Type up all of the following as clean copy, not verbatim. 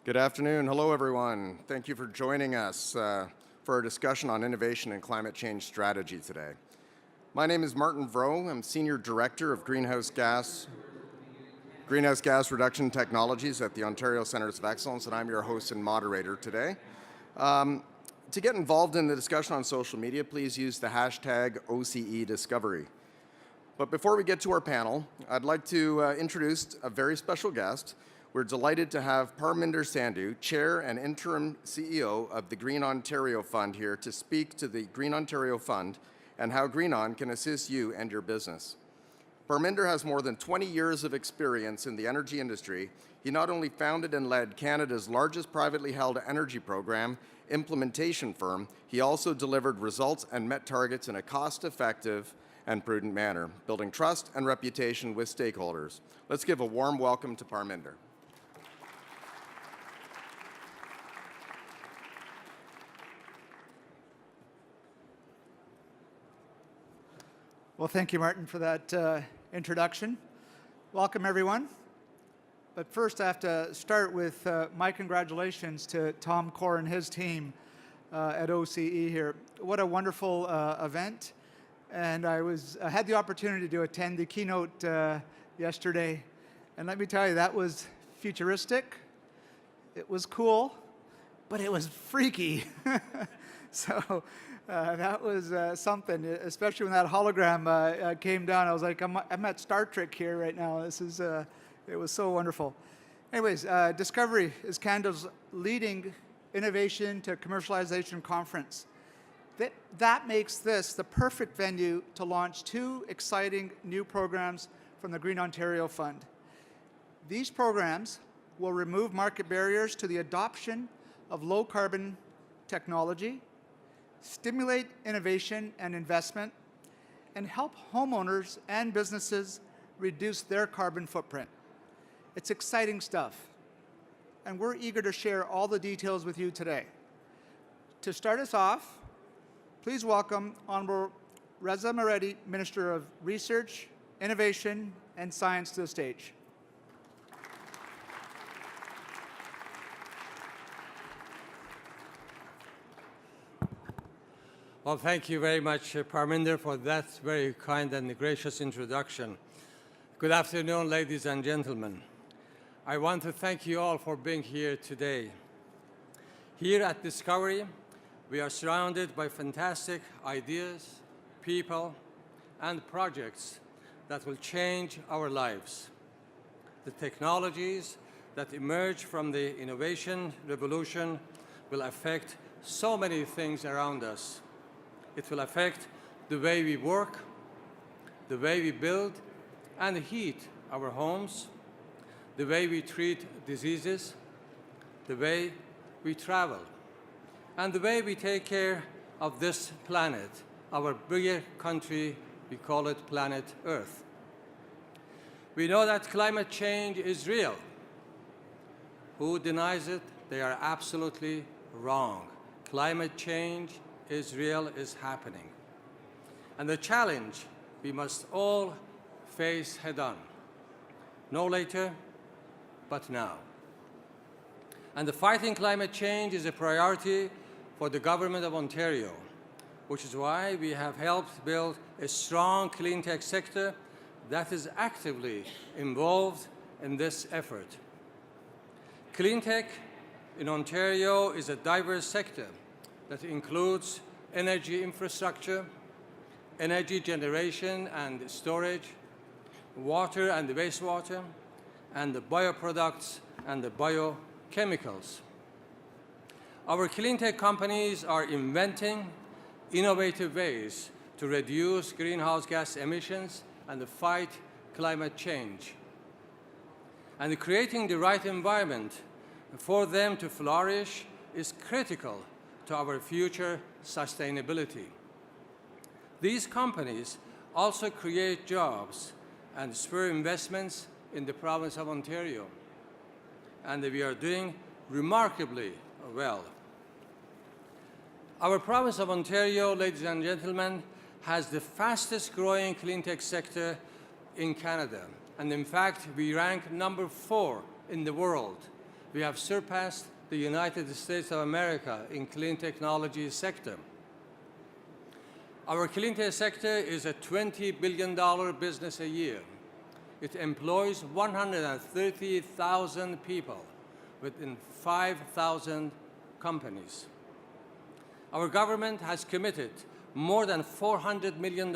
Good afternoon. Hello, everyone. Thank you for joining us for our discussion on innovation and climate change strategy today. My name is Martin Vroe. I'm Senior Director of Greenhouse Gas Reduction Technologies at the Ontario Centres of Excellence, and I'm your host and moderator today. To get involved in the discussion on social media, please use the hashtag OCEDiscovery. But before we get to our panel, I'd like to introduce a very special guest. We're delighted to have Parminder Sandhu, Chair and Interim CEO of the Green Ontario Fund, here to speak to the Green Ontario Fund and how GreenOn can assist you and your business. Parminder has more than 20 years of experience in the energy industry. He not only founded and led Canada's largest privately held energy program implementation firm, he also delivered results and met targets in a cost-effective and prudent manner, building trust and reputation with stakeholders. Let's give a warm welcome to Parminder. Well, thank you, Martin, for that introduction. Welcome, everyone. But first, I have to start with my congratulations to Tom Core and his team at OCE here. What a wonderful event. And I had the opportunity to attend the keynote yesterday. And let me tell you, that was futuristic. It was cool, but it was freaky. So that was something, especially when that hologram came down. I was like, I'm at Star Trek here right now. It was so wonderful. Anyways, Discovery is Canada's leading innovation to commercialization conference. That makes this the perfect venue to launch two exciting new programs from the Green Ontario Fund. These programs will remove market barriers to the adoption of low-carbon technology, stimulate innovation and investment, and help homeowners and businesses reduce their carbon footprint. It's exciting stuff, and we're eager to share all the details with you today. To start us off, please welcome Honourable Reza Moretti, Minister of Research, Innovation, and Science, to the stage. Well, thank you very much, Parminder, for that very kind and gracious introduction. Good afternoon, ladies and gentlemen. I want to thank you all for being here today. Here at Discovery, we are surrounded by fantastic ideas, people, and projects that will change our lives. The technologies that emerge from the innovation revolution will affect so many things around us. It will affect the way we work, the way we build and heat our homes, the way we treat diseases, the way we travel, and the way we take care of this planet, our bigger country, we call it planet Earth. We know that climate change is real. Who denies it? They are absolutely wrong. Climate change is real, is happening. And the challenge we must all face head-on. No later, but now. And the fighting climate change is a priority for the Government of Ontario, which is why we have helped build a strong cleantech sector that is actively involved in this effort. Cleantech in Ontario is a diverse sector that includes energy infrastructure, energy generation and storage, water and wastewater, and the bioproducts and the biochemicals. Our cleantech companies are inventing innovative ways to reduce greenhouse gas emissions and fight climate change. And creating the right environment for them to flourish is critical to our future sustainability. These companies also create jobs and spur investments in the province of Ontario, and we are doing remarkably well. Our province of Ontario, ladies and gentlemen, has the fastest growing cleantech sector in Canada, and in fact, we rank number 4 in the world we have surpassed the United States of America in clean technology sector. Our clean tech sector is a $20 billion business a year. It employs 130,000 people within 5,000 companies. Our government has committed more than $400 million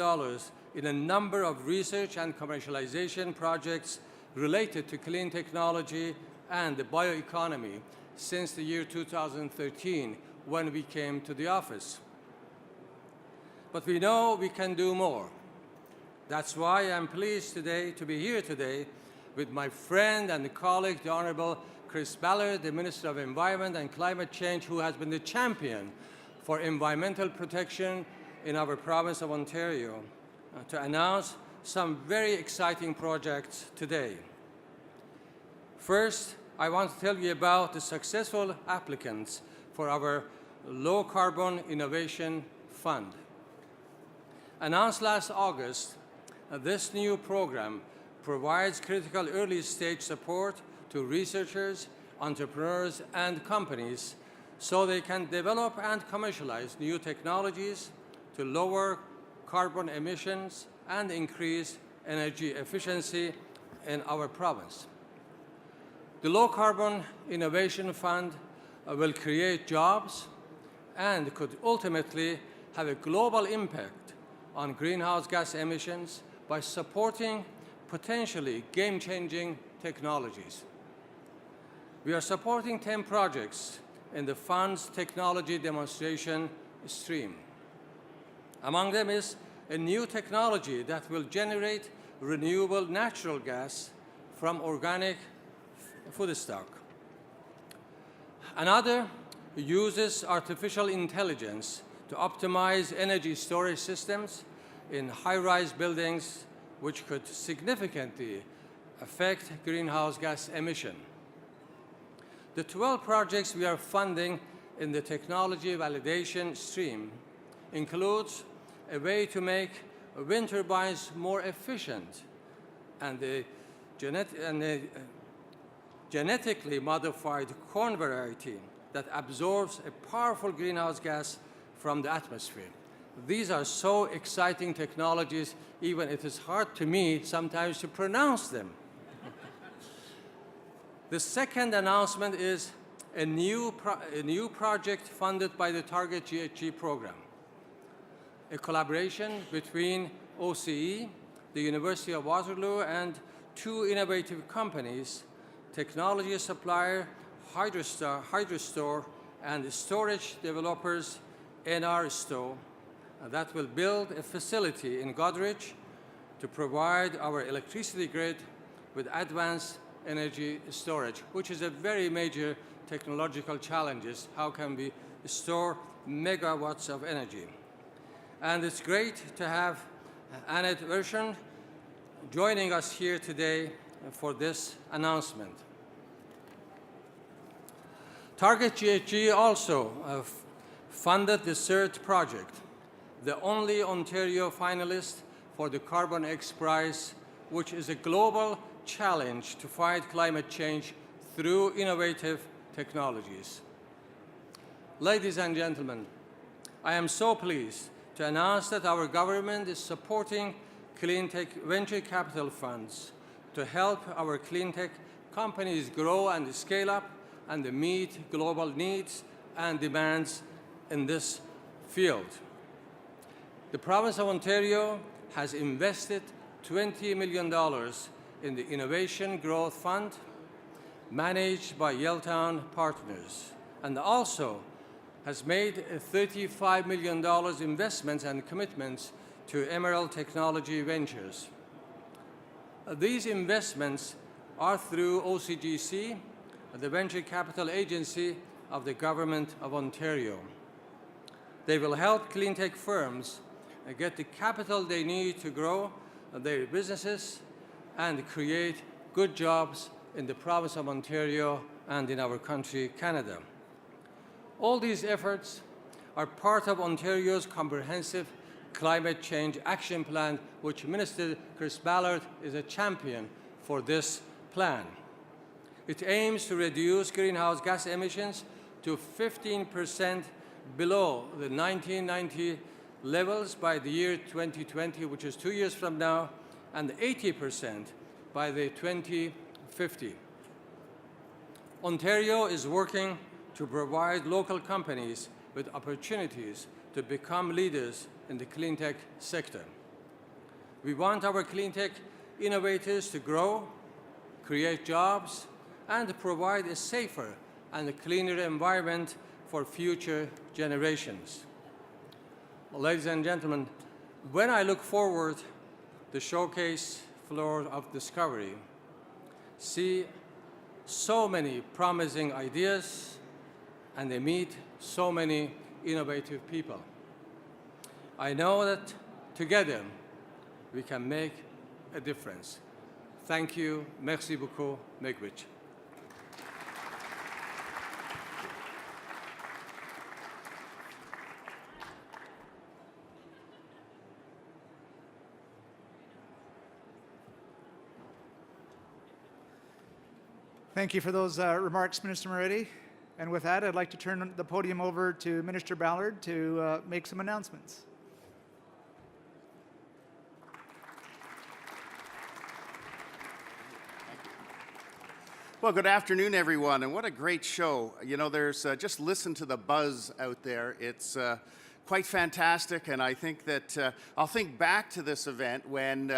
in a number of research and commercialization projects related to clean technology and the bioeconomy since the year 2013, when we came to the office. But we know we can do more. That's why I'm pleased today to be here today with my friend and colleague, the Honorable Chris Ballard, the Minister of Environment and Climate Change, who has been the champion for environmental protection in our province of Ontario, to announce some very exciting projects today. First, I want to tell you about the successful applicants for our Low Carbon Innovation Fund. Announced last August, this new program provides critical early-stage support to researchers, entrepreneurs, and companies so they can develop and commercialize new technologies to lower carbon emissions and increase energy efficiency in our province. The Low Carbon Innovation Fund will create jobs and could ultimately have a global impact on greenhouse gas emissions by supporting potentially game-changing technologies. We are supporting 10 projects in the fund's technology demonstration stream. Among them is a new technology that will generate renewable natural gas from organic food stock. Another uses artificial intelligence to optimize energy storage systems in high-rise buildings, which could significantly affect greenhouse gas emission. The 12 projects we are funding in the technology validation stream includes a way to make wind turbines more efficient and the genetically modified corn variety that absorbs a powerful greenhouse gas from the atmosphere. These are so exciting technologies, even it is hard to me sometimes to pronounce them. The second announcement is a new project funded by the Target GHG program, a collaboration between OCE, the University of Waterloo, and two innovative companies, technology supplier Hydrostore and storage developers NRStow, that will build a facility in Godrich to provide our electricity grid with advanced energy storage, which is a very major technological challenge. How can we store megawatts of energy? And it's great to have Annette Version joining us here today for this announcement. Target GHG also funded the CERT project, the only Ontario finalist for the Carbon X Prize, which is a global challenge to fight climate change through innovative technologies. Ladies and gentlemen, I am so pleased to announce that our government is supporting clean tech venture capital funds to help our clean tech companies grow and scale up and meet global needs and demands in this field. The province of Ontario has invested $20 million in the Innovation Growth Fund managed by Yaletown Partners, and also has made $35 million investments and commitments to Emerald Technology Ventures. These investments are through OCGC, the venture capital agency of the Government of Ontario. They will help clean tech firms get the capital they need to grow their businesses and create good jobs in the province of Ontario and in our country, Canada. All these efforts are part of Ontario's comprehensive climate change action plan, which Minister Chris Ballard is a champion for this plan. It aims to reduce greenhouse gas emissions to 15% below the 1990 levels by the year 2020, which is 2 years from now, and 80% by the 2050. Ontario is working to provide local companies with opportunities to become leaders in the cleantech sector. We want our cleantech innovators to grow, create jobs, and provide a safer and a cleaner environment for future generations. Ladies and gentlemen, when I look forward, the showcase floor of Discovery, see so many promising ideas, and they meet so many innovative people. I know that together we can make a difference. Thank you. Merci beaucoup. Miigwech. Thank you for those remarks, Minister Moretti. And with that, I'd like to turn the podium over to Minister Ballard to make some announcements. Well, good afternoon, everyone, and what a great show. You know, there's just listen to the buzz out there. It's quite fantastic, and I think that I'll think back to this event when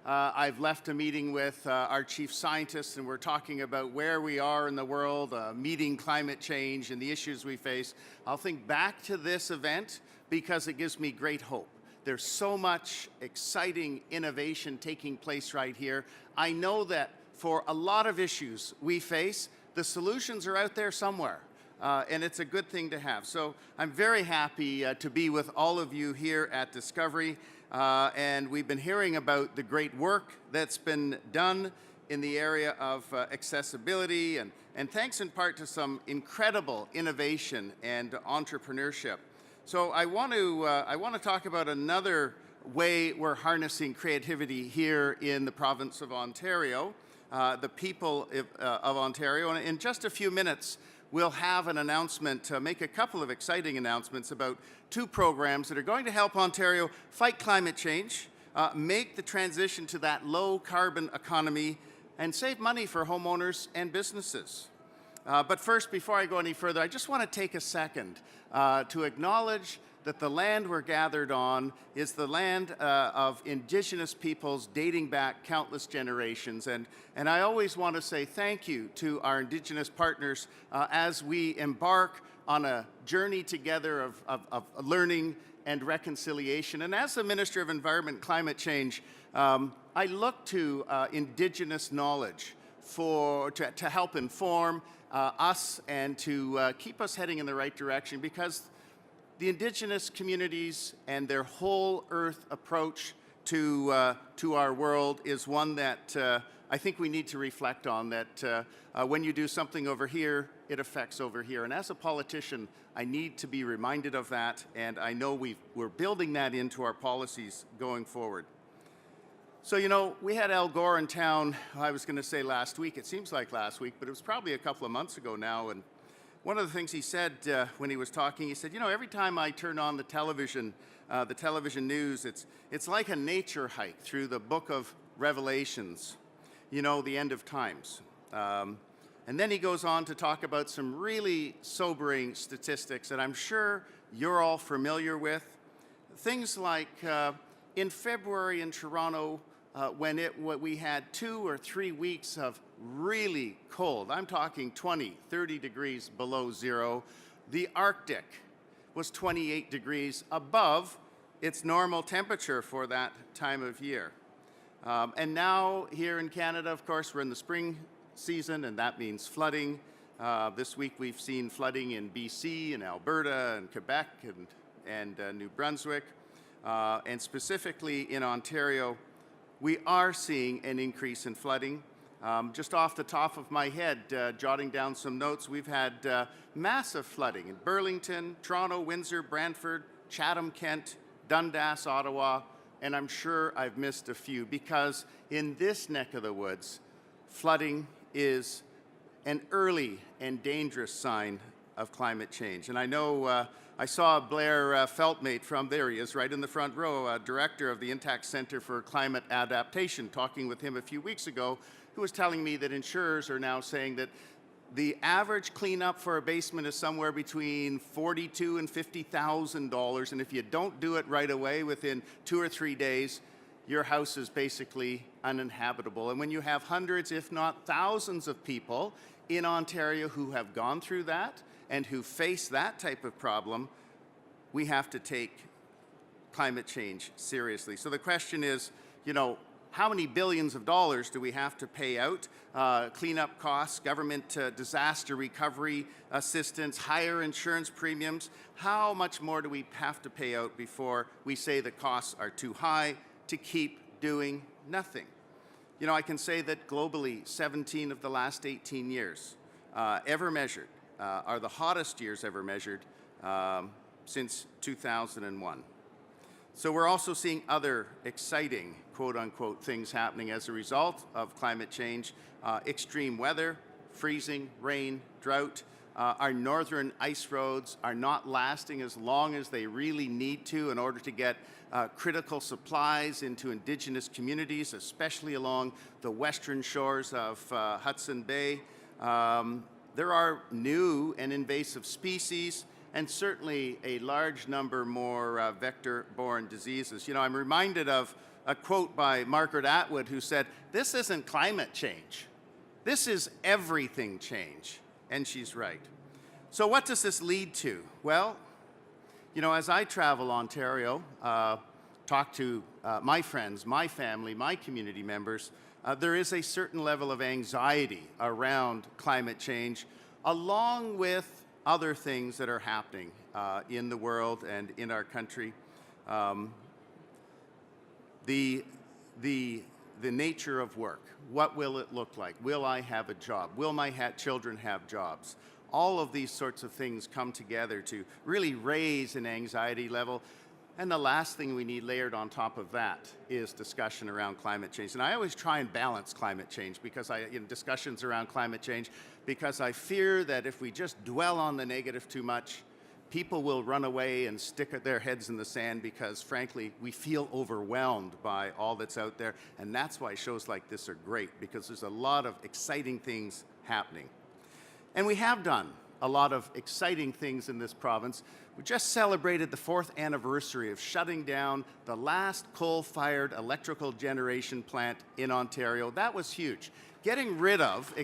I've left a meeting with our chief scientist, and we're talking about where we are in the world, meeting climate change and the issues we face. I'll think back to this event because it gives me great hope. There's so much exciting innovation taking place right here. I know that for a lot of issues we face, the solutions are out there somewhere. And it's a good thing to have. So I'm very happy to be with all of you here at Discovery. And we've been hearing about the great work that's been done in the area of accessibility, and thanks in part to some incredible innovation and entrepreneurship. So I want to talk about another way we're harnessing creativity here in the province of Ontario, the people of Ontario. And in just a few minutes, we'll have an announcement, make a couple of exciting announcements about two programs that are going to help Ontario fight climate change, make the transition to that low-carbon economy, and save money for homeowners and businesses. But first, before I go any further, I just want to take a second to acknowledge that the land we're gathered on is the land of Indigenous peoples dating back countless generations. And I always want to say thank you to our Indigenous partners as we embark on a journey together of learning and reconciliation. And as the Minister of Environment and Climate Change, I look to Indigenous knowledge to help inform us and to keep us heading in the right direction, because the Indigenous communities and their whole earth approach to our world is one that I think we need to reflect on, that when you do something over here, it affects over here. And as a politician, I need to be reminded of that, and I know we're building that into our policies going forward. So, you know, we had Al Gore in town, I was going to say last week. It seems like last week, but it was probably a couple of months ago now. And one of the things he said when he was talking, he said, you know, every time I turn on the television news, it's like a nature hike through the book of Revelations, you know, the end of times. And then he goes on to talk about some really sobering statistics that I'm sure you're all familiar with. Things like in February in Toronto, when we had 2 or 3 weeks of really cold, I'm talking 20, 30 degrees below zero, the Arctic was 28 degrees above its normal temperature for that time of year. And now here in Canada, of course, we're in the spring season, and that means flooding. This week we've seen flooding in BC and Alberta and Quebec and New Brunswick. And specifically in Ontario, we are seeing an increase in flooding. Just off the top of my head, jotting down some notes, we've had massive flooding in Burlington, Toronto, Windsor, Brantford, Chatham, Kent, Dundas, Ottawa, and I'm sure I've missed a few, because in this neck of the woods, flooding is an early and dangerous sign of climate change. And I know I saw Blair Feltmate there he is, right in the front row, director of the Intact Center for Climate Adaptation, talking with him a few weeks ago, who was telling me that insurers are now saying that the average cleanup for a basement is somewhere between $42,000 and $50,000, and if you don't do it right away within 2 or 3 days, your house is basically uninhabitable. And when you have hundreds, if not thousands of people in Ontario who have gone through that and who face that type of problem, we have to take climate change seriously. So the question is, how many billions of dollars do we have to pay out? Cleanup costs, government disaster recovery assistance, higher insurance premiums. How much more do we have to pay out before we say the costs are too high to keep doing nothing? I can say that globally, 17 of the last 18 years ever measured are the hottest years ever measured since 2001. So we're also seeing other exciting, quote-unquote, things happening as a result of climate change. Extreme weather, freezing, rain, drought. Our northern ice roads are not lasting as long as they really need to in order to get critical supplies into Indigenous communities, especially along the western shores of Hudson Bay. There are new and invasive species, and certainly a large number more vector-borne diseases. I'm reminded of a quote by Margaret Atwood, who said, "This isn't climate change. This is everything change." And she's right. So what does this lead to? Well, as I travel Ontario, talk to my friends, my family, my community members, there is a certain level of anxiety around climate change, along with other things that are happening in the world and in our country. The nature of work. What will it look like? Will I have a job? Will my children have jobs? All of these sorts of things come together to really raise an anxiety level. And the last thing we need layered on top of that is discussion around climate change. And I always try and balance climate change discussions around climate change, because I fear that if we just dwell on the negative too much, people will run away and stick their heads in the sand because, frankly, we feel overwhelmed by all that's out there. And that's why shows like this are great, because there's a lot of exciting things happening. And we have done a lot of exciting things in this province. We just celebrated the 4th anniversary of shutting down the last coal-fired electrical generation plant in Ontario. That was huge. Getting rid of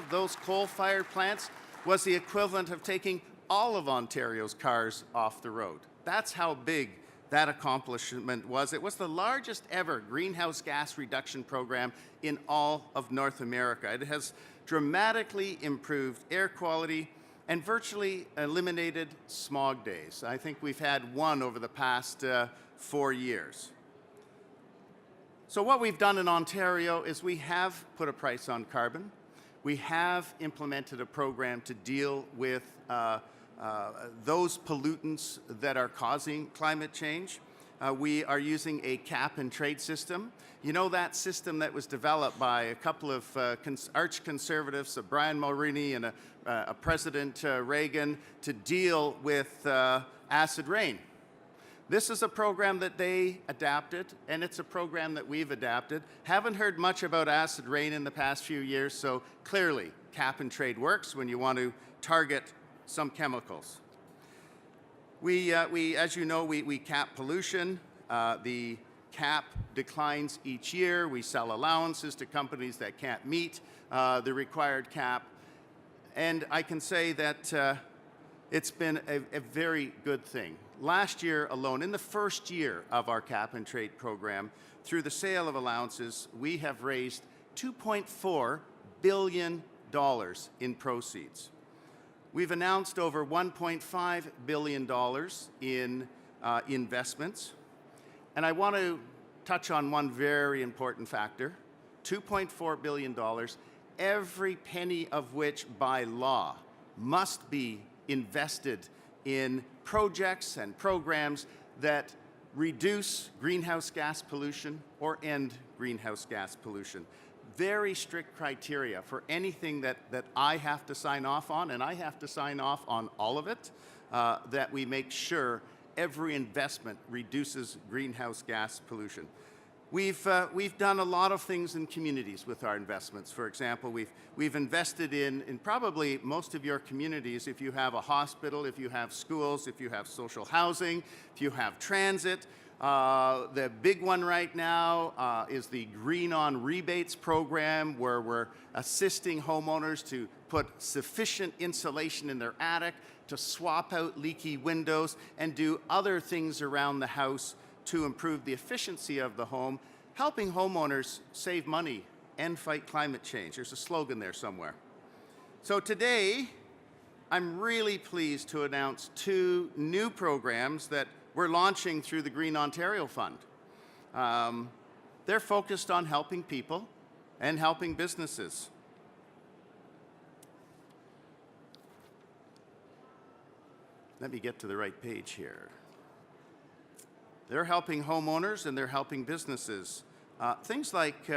those coal-fired plants was the equivalent of taking all of Ontario's cars off the road. That's how big that accomplishment was. It was the largest ever greenhouse gas reduction program in all of North America. It has dramatically improved air quality and virtually eliminated smog days. I think we've had one over the past 4 years. So what we've done in Ontario is we have put a price on carbon. We have implemented a program to deal with those pollutants that are causing climate change. We are using a cap-and-trade system. That system that was developed by a couple of arch-conservatives, Brian Mulroney and President Reagan, to deal with acid rain. This is a program that they adapted, and it's a program that we've adapted. Haven't heard much about acid rain in the past few years, so clearly cap-and-trade works when you want to target some chemicals. As you know, we cap pollution. The cap declines each year. We sell allowances to companies that can't meet the required cap. And I can say that it's been a very good thing. Last year alone, in the first year of our cap-and-trade program, through the sale of allowances, we have raised $2.4 billion in proceeds. We've announced over $1.5 billion in investments. And I want to touch on one very important factor, $2.4 billion, every penny of which by law must be invested in projects and programs that reduce greenhouse gas pollution or end greenhouse gas pollution. very strict criteria for anything that I have to sign off on, and I have to sign off on all of it, that we make sure every investment reduces greenhouse gas pollution. We've done a lot of things in communities with our investments. For example, we've invested in probably most of your communities. If you have a hospital, if you have schools, if you have social housing, if you have transit. The big one right now is the Green on Rebates program, where we're assisting homeowners to put sufficient insulation in their attic, to swap out leaky windows, and do other things around the house to improve the efficiency of the home, helping homeowners save money and fight climate change. There's a slogan there somewhere. So today, I'm really pleased to announce 2 new programs that we're launching through the Green Ontario Fund. They're focused on helping people and helping businesses. Let me get to the right page here. They're helping homeowners and they're helping businesses. Things like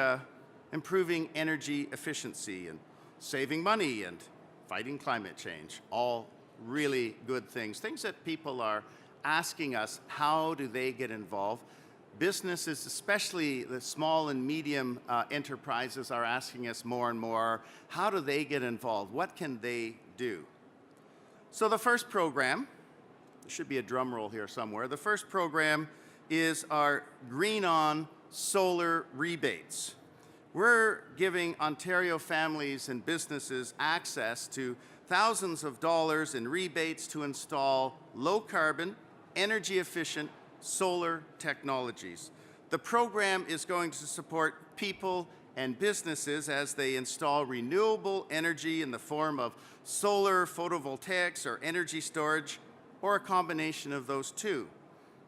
improving energy efficiency and saving money and fighting climate change. All really good things. Things that people are asking us, how do they get involved? Businesses, especially the small and medium enterprises, are asking us more and more, how do they get involved? What can they do? So the first program, there should be a drum roll here somewhere. The first program is our Green On Solar Rebates. We're giving Ontario families and businesses access to thousands of dollars in rebates to install low-carbon, energy-efficient solar technologies. The program is going to support people and businesses as they install renewable energy in the form of solar, photovoltaics, or energy storage, or a combination of those two.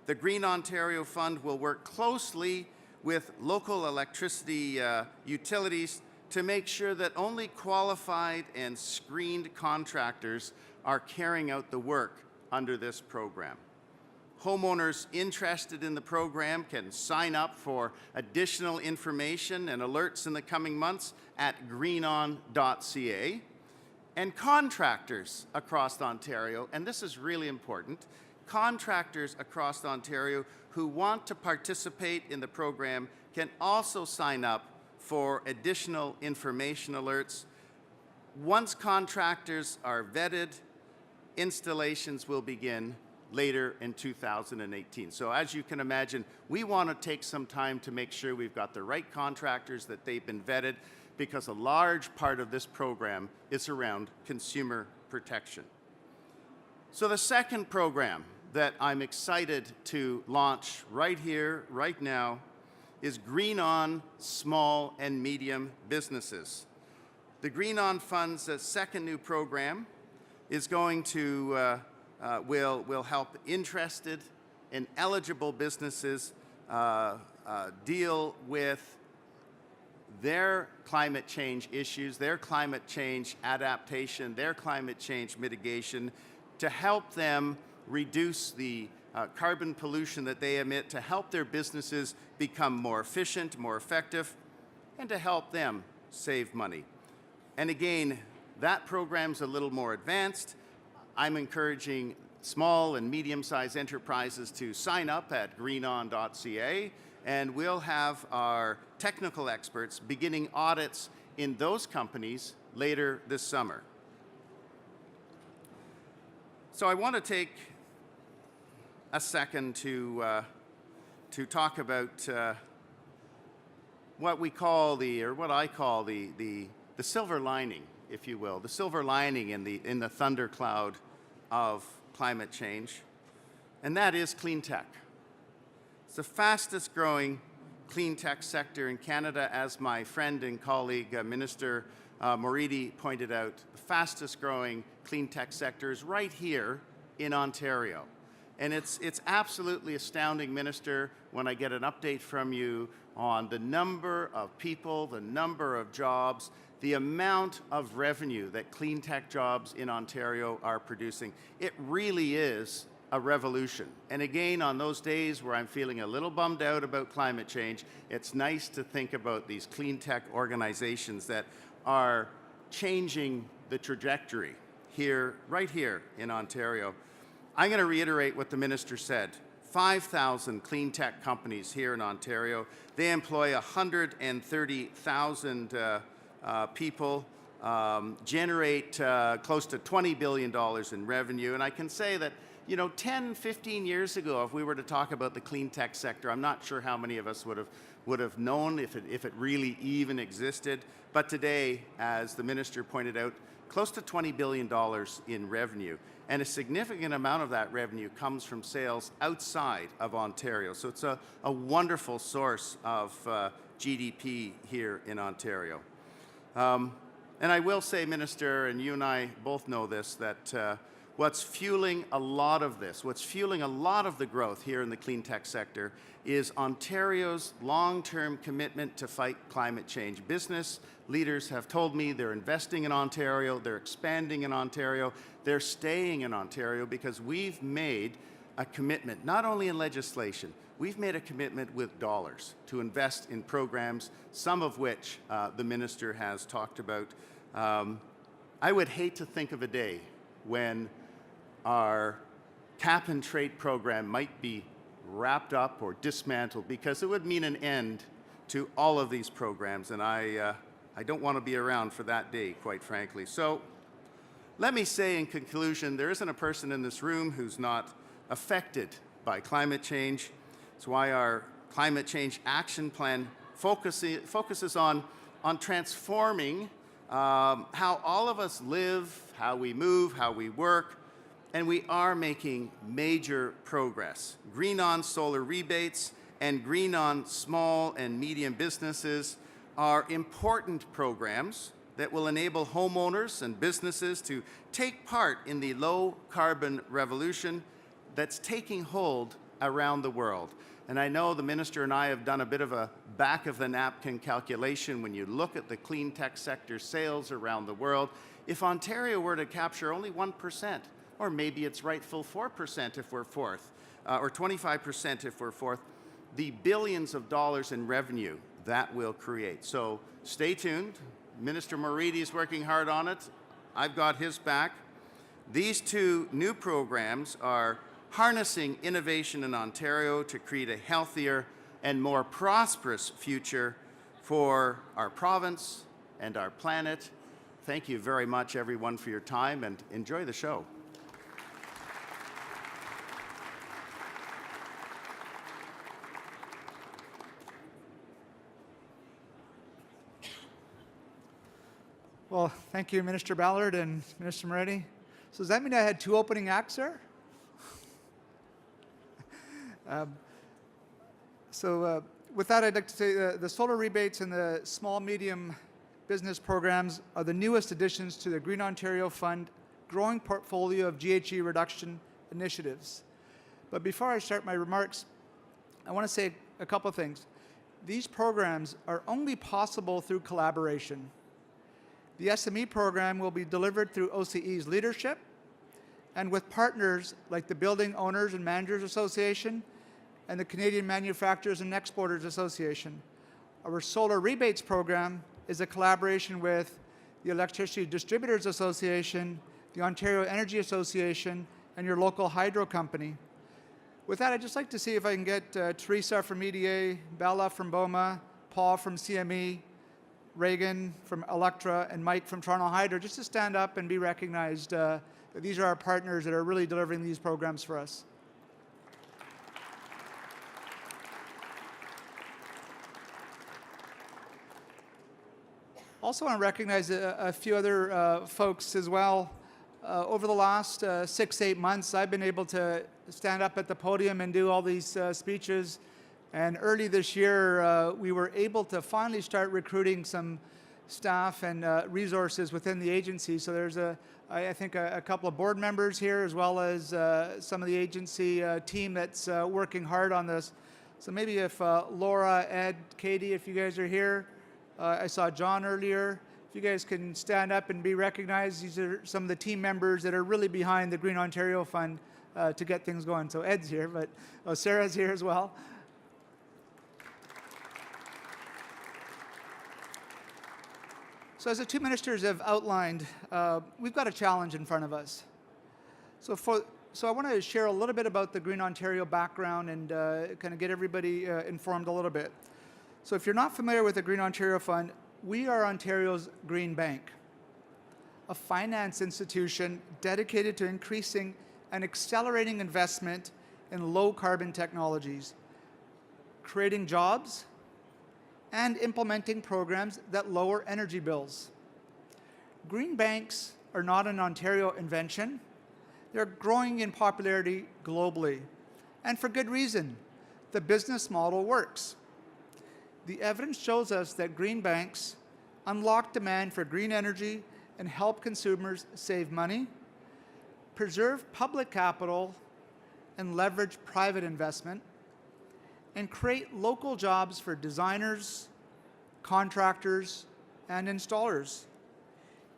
The Green Ontario Fund will work closely with local electricity utilities to make sure that only qualified and screened contractors are carrying out the work under this program. Homeowners interested in the program can sign up for additional information and alerts in the coming months at greenon.ca. And contractors across Ontario, and this is really important, contractors across Ontario who want to participate in the program can also sign up for additional information alerts. Once contractors are vetted, installations will begin later in 2018. So as you can imagine, we want to take some time to make sure we've got the right contractors, that they've been vetted, because a large part of this program is around consumer protection. So the second program that I'm excited to launch right here, right now, is Green On Small and Medium Businesses. The Green On Fund's second new program is going to will help interested and eligible businesses deal with their climate change issues, their climate change adaptation, their climate change mitigation, to help them reduce the carbon pollution that they emit, to help their businesses become more efficient, more effective, and to help them save money. And again, that program's a little more advanced. I'm encouraging small and medium-sized enterprises to sign up at greenon.ca, and we'll have our technical experts beginning audits in those companies later this summer. So I want to take a second to talk about what we call what I call the silver lining, if you will, the silver lining in the thundercloud of climate change, and that is clean tech. It's the fastest growing clean tech sector in Canada, as my friend and colleague, Minister Moridi, pointed out. The fastest growing clean tech sector is right here in Ontario. And it's absolutely astounding, Minister, when I get an update from you on the number of people, the number of jobs, the amount of revenue that clean tech jobs in Ontario are producing. It really is a revolution. And again, on those days where I'm feeling a little bummed out about climate change, it's nice to think about these clean tech organizations that are changing the trajectory here, right here in Ontario. I'm going to reiterate what the minister said. 5,000 clean tech companies here in Ontario. They employ 130,000 people, generate close to $20 billion in revenue. And I can say that, 10, 15 years ago, if we were to talk about the clean tech sector, I'm not sure how many of us would have known if it really even existed. But today, as the minister pointed out, close to $20 billion in revenue. And a significant amount of that revenue comes from sales outside of Ontario. So it's a wonderful source of GDP here in Ontario. And I will say, Minister, and you and I both know this, that what's fueling a lot of this, what's fueling a lot of the growth here in the clean tech sector is Ontario's long-term commitment to fight climate change. Business leaders have told me they're investing in Ontario, they're expanding in Ontario, they're staying in Ontario because we've made a commitment, not only in legislation, we've made a commitment with dollars to invest in programs, some of which the minister has talked about. I would hate to think of a day when our cap and trade program might be wrapped up or dismantled, because it would mean an end to all of these programs, and I don't want to be around for that day, quite frankly. So let me say in conclusion, there isn't a person in this room who's not affected by climate change. That's why our climate change action plan focuses on transforming how all of us live, how we move, how we work, and we are making major progress. Green on solar rebates and green on small and medium businesses are important programs that will enable homeowners and businesses to take part in the low carbon revolution that's taking hold around the world. And I know the minister and I have done a bit of a back of the napkin calculation. When you look at the clean tech sector sales around the world, if Ontario were to capture only 1%, or maybe its rightful 4% if we're fourth, or 25% if we're fourth, the billions of dollars in revenue that will create. So stay tuned. Minister Moridi is working hard on it. I've got his back. These two new programs are harnessing innovation in Ontario to create a healthier and more prosperous future for our province and our planet. Thank you very much, everyone, for your time, and enjoy the show. Well, thank you, Minister Ballard and Minister Moretti. So does that mean I had two opening acts there? With that, I'd like to say the solar rebates and the small medium business programs are the newest additions to the Green Ontario Fund growing portfolio of GHG reduction initiatives. But before I start my remarks, I want to say a couple of things. These programs are only possible through collaboration. The SME program will be delivered through OCE's leadership and with partners like the Building Owners and Managers Association and the Canadian Manufacturers and Exporters Association. Our solar rebates program is a collaboration with the Electricity Distributors Association, the Ontario Energy Association, and your local hydro company. With that, I'd just like to see if I can get Teresa from EDA, Bella from BOMA, Paul from CME, Reagan from Electra, and Mike from Toronto Hydro, just to stand up and be recognized. These are our partners that are really delivering these programs for us. Also want to recognize a few other folks as well. Over the last 6-8 months, I've been able to stand up at the podium and do all these speeches. And early this year, we were able to finally start recruiting some staff and resources within the agency. So there's, I think, a couple of board members here, as well as some of the agency team that's working hard on this. So maybe if Laura, Ed, Katie, if you guys are here, I saw John earlier. If you guys can stand up and be recognized, these are some of the team members that are really behind the Green Ontario Fund. to get things going. So Ed's here, but Sarah's here as well. So as the two ministers have outlined, we've got a challenge in front of us. So I want to share a little bit about the Green Ontario background and kind of get everybody informed a little bit. So if you're not familiar with the Green Ontario Fund, we are Ontario's Green Bank, a finance institution dedicated to increasing and accelerating investment in low-carbon technologies, creating jobs, and implementing programs that lower energy bills. Green banks are not an Ontario invention. They're growing in popularity globally, and for good reason. The business model works. The evidence shows us that green banks unlock demand for green energy and help consumers save money, preserve public capital, and leverage private investment, and create local jobs for designers, contractors, and installers.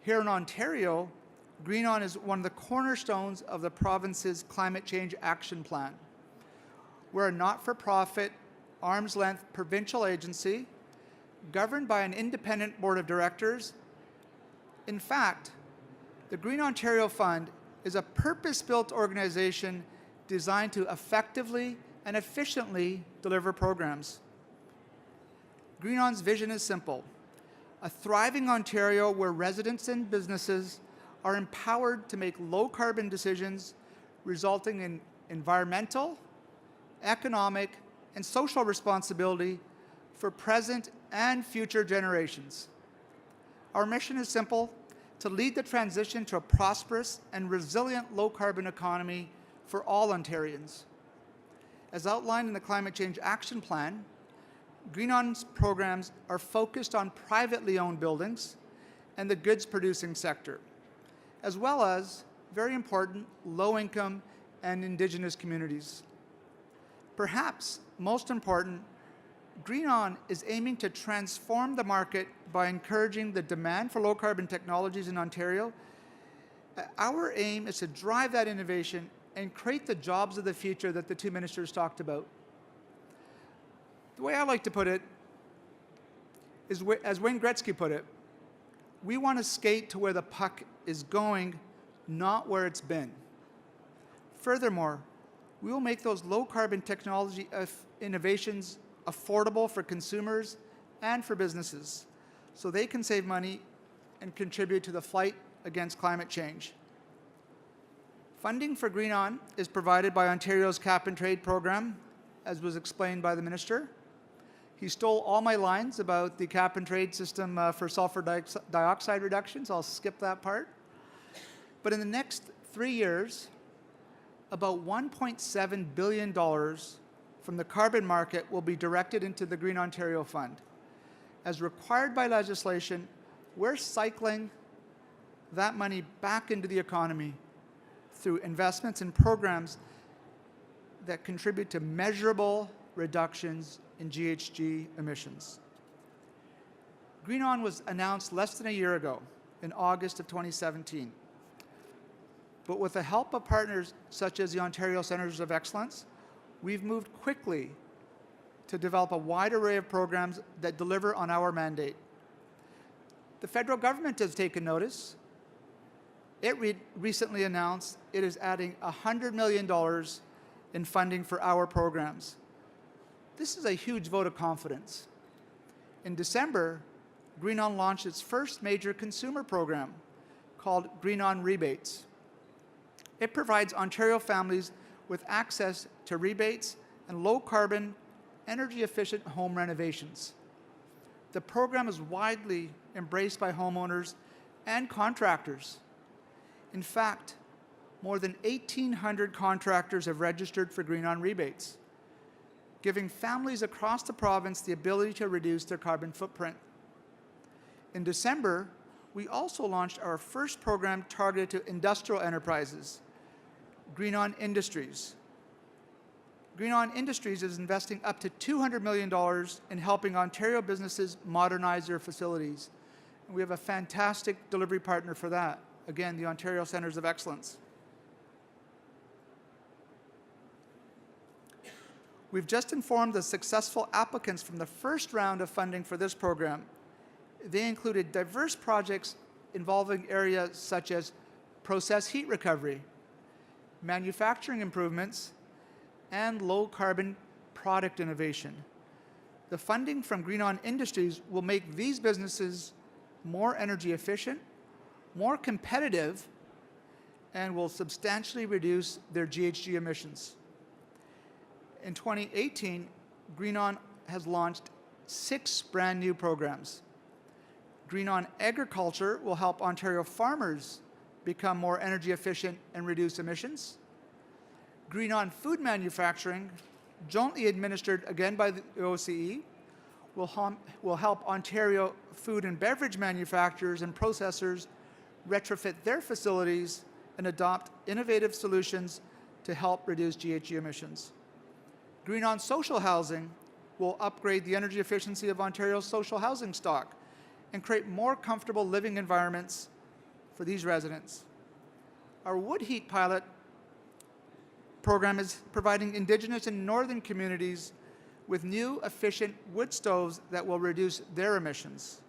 Here in Ontario, GreenOn is one of the cornerstones of the province's climate change action plan. We're a not-for-profit, arm's-length provincial agency governed by an independent board of directors. In fact, the Green Ontario Fund is a purpose-built organization designed to effectively and efficiently deliver programs. GreenOn's vision is simple: a thriving Ontario where residents and businesses are empowered to make low-carbon decisions resulting in environmental, economic, and social responsibility for present and future generations. Our mission is simple: to lead the transition to a prosperous and resilient low-carbon economy for all Ontarians. As outlined in the Climate Change Action Plan, GreenOn's programs are focused on privately owned buildings and the goods-producing sector, as well as, very important, low-income and Indigenous communities. Perhaps most important, GreenOn is aiming to transform the market by encouraging the demand for low-carbon technologies in Ontario. Our aim is to drive that innovation and create the jobs of the future that the two ministers talked about. The way I like to put it is, as Wayne Gretzky put it, we want to skate to where the puck is going, not where it's been. Furthermore, we will make those low-carbon technology innovations affordable for consumers and for businesses, so they can save money and contribute to the fight against climate change. Funding for GreenOn is provided by Ontario's cap-and-trade program, as was explained by the minister. He stole all my lines about the cap-and-trade system for sulfur dioxide reduction, so I'll skip that part. But in the next 3 years, about $1.7 billion from the carbon market will be directed into the Green Ontario Fund. As required by legislation, we're cycling that money back into the economy through investments in programs that contribute to measurable reductions in GHG emissions. GreenOn was announced less than a year ago, in August of 2017. But with the help of partners such as the Ontario Centres of Excellence, we've moved quickly to develop a wide array of programs that deliver on our mandate. The federal government has taken notice. It recently announced it is adding $100 million in funding for our programs. This is a huge vote of confidence. In December, GreenOn launched its first major consumer program called GreenOn Rebates. It provides Ontario families with access to rebates and low-carbon, energy-efficient home renovations. The program is widely embraced by homeowners and contractors. In fact, more than 1,800 contractors have registered for GreenOn Rebates, giving families across the province the ability to reduce their carbon footprint. In December, we also launched our first program targeted to industrial enterprises, GreenOn Industries. GreenOn Industries is investing up to $200 million in helping Ontario businesses modernize their facilities. And we have a fantastic delivery partner for that. Again, the Ontario Centres of Excellence. We've just informed the successful applicants from the first round of funding for this program. They included diverse projects involving areas such as process heat recovery, manufacturing improvements, and low-carbon product innovation. The funding from Green On Industries will make these businesses more energy efficient, more competitive, and will substantially reduce their GHG emissions. In 2018, Green On has launched 6 brand new programs. Green On Agriculture will help Ontario farmers become more energy efficient and reduce emissions. Green On Food Manufacturing, jointly administered again by the OCE, will help Ontario food and beverage manufacturers and processors retrofit their facilities and adopt innovative solutions to help reduce GHG emissions. Green On Social Housing will upgrade the energy efficiency of Ontario's social housing stock and create more comfortable living environments for these residents. Our Wood Heat pilot program is providing Indigenous and Northern communities with new, efficient wood stoves that will reduce their emissions.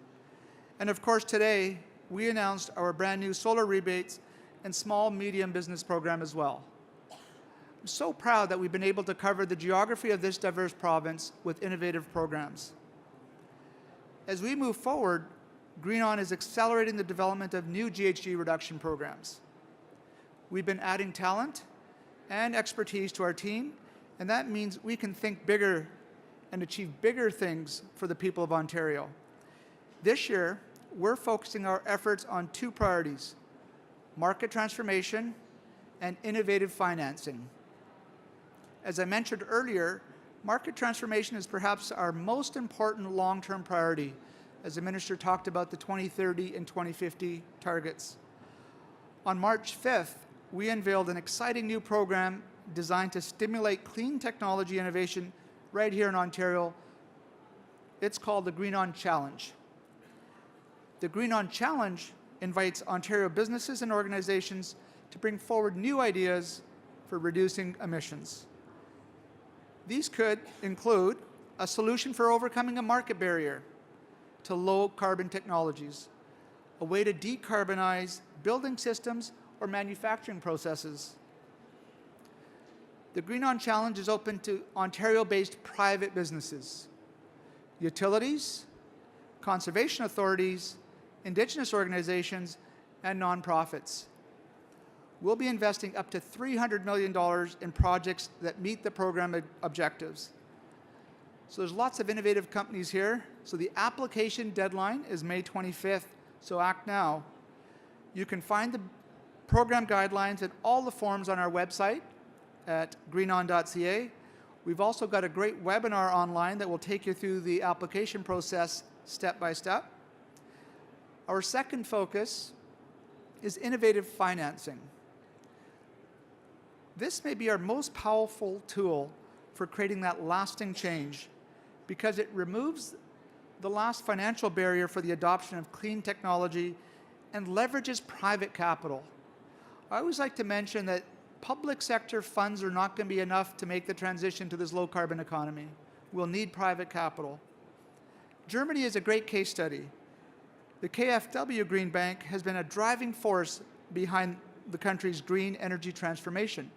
And of course, today, we announced our brand new solar rebates and small medium business program as well. I'm so proud that we've been able to cover the geography of this diverse province with innovative programs. As we move forward, Green On is accelerating the development of new GHG reduction programs. We've been adding talent and expertise to our team, and that means we can think bigger and achieve bigger things for the people of Ontario. This year, we're focusing our efforts on 2 priorities: market transformation and innovative financing. As I mentioned earlier, market transformation is perhaps our most important long-term priority, as the Minister talked about the 2030 and 2050 targets. On March 5th, we unveiled an exciting new program designed to stimulate clean technology innovation right here in Ontario. It's called the Green On Challenge. The Green On Challenge invites Ontario businesses and organizations to bring forward new ideas for reducing emissions. These could include a solution for overcoming a market barrier to low-carbon technologies, a way to decarbonize building systems or manufacturing processes. The Green On Challenge is open to Ontario-based private businesses, utilities, conservation authorities, Indigenous organizations, and nonprofits. We'll be investing up to $300 million in projects that meet the program objectives. So there's lots of innovative companies here. So the application deadline is May 25th, so act now. You can find the program guidelines and all the forms on our website at greenon.ca. We've also got a great webinar online that will take you through the application process step by step. Our second focus is innovative financing. This may be our most powerful tool for creating that lasting change because it removes the last financial barrier for the adoption of clean technology and leverages private capital. I always like to mention that public sector funds are not going to be enough to make the transition to this low-carbon economy. We'll need private capital. Germany is a great case study. The KfW Green Bank has been a driving force behind the country's green energy transformation.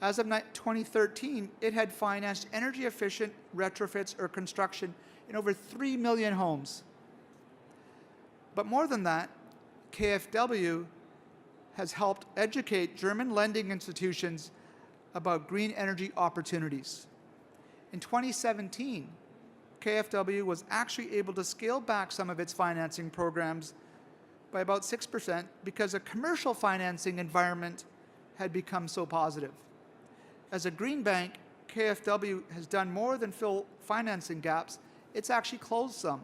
As of 2013, it had financed energy-efficient retrofits or construction in over 3 million homes. But more than that, KfW has helped educate German lending institutions about green energy opportunities. In 2017, KfW was actually able to scale back some of its financing programs by about 6% because a commercial financing environment had become so positive. As a green bank, KfW has done more than fill financing gaps, it's actually closed some.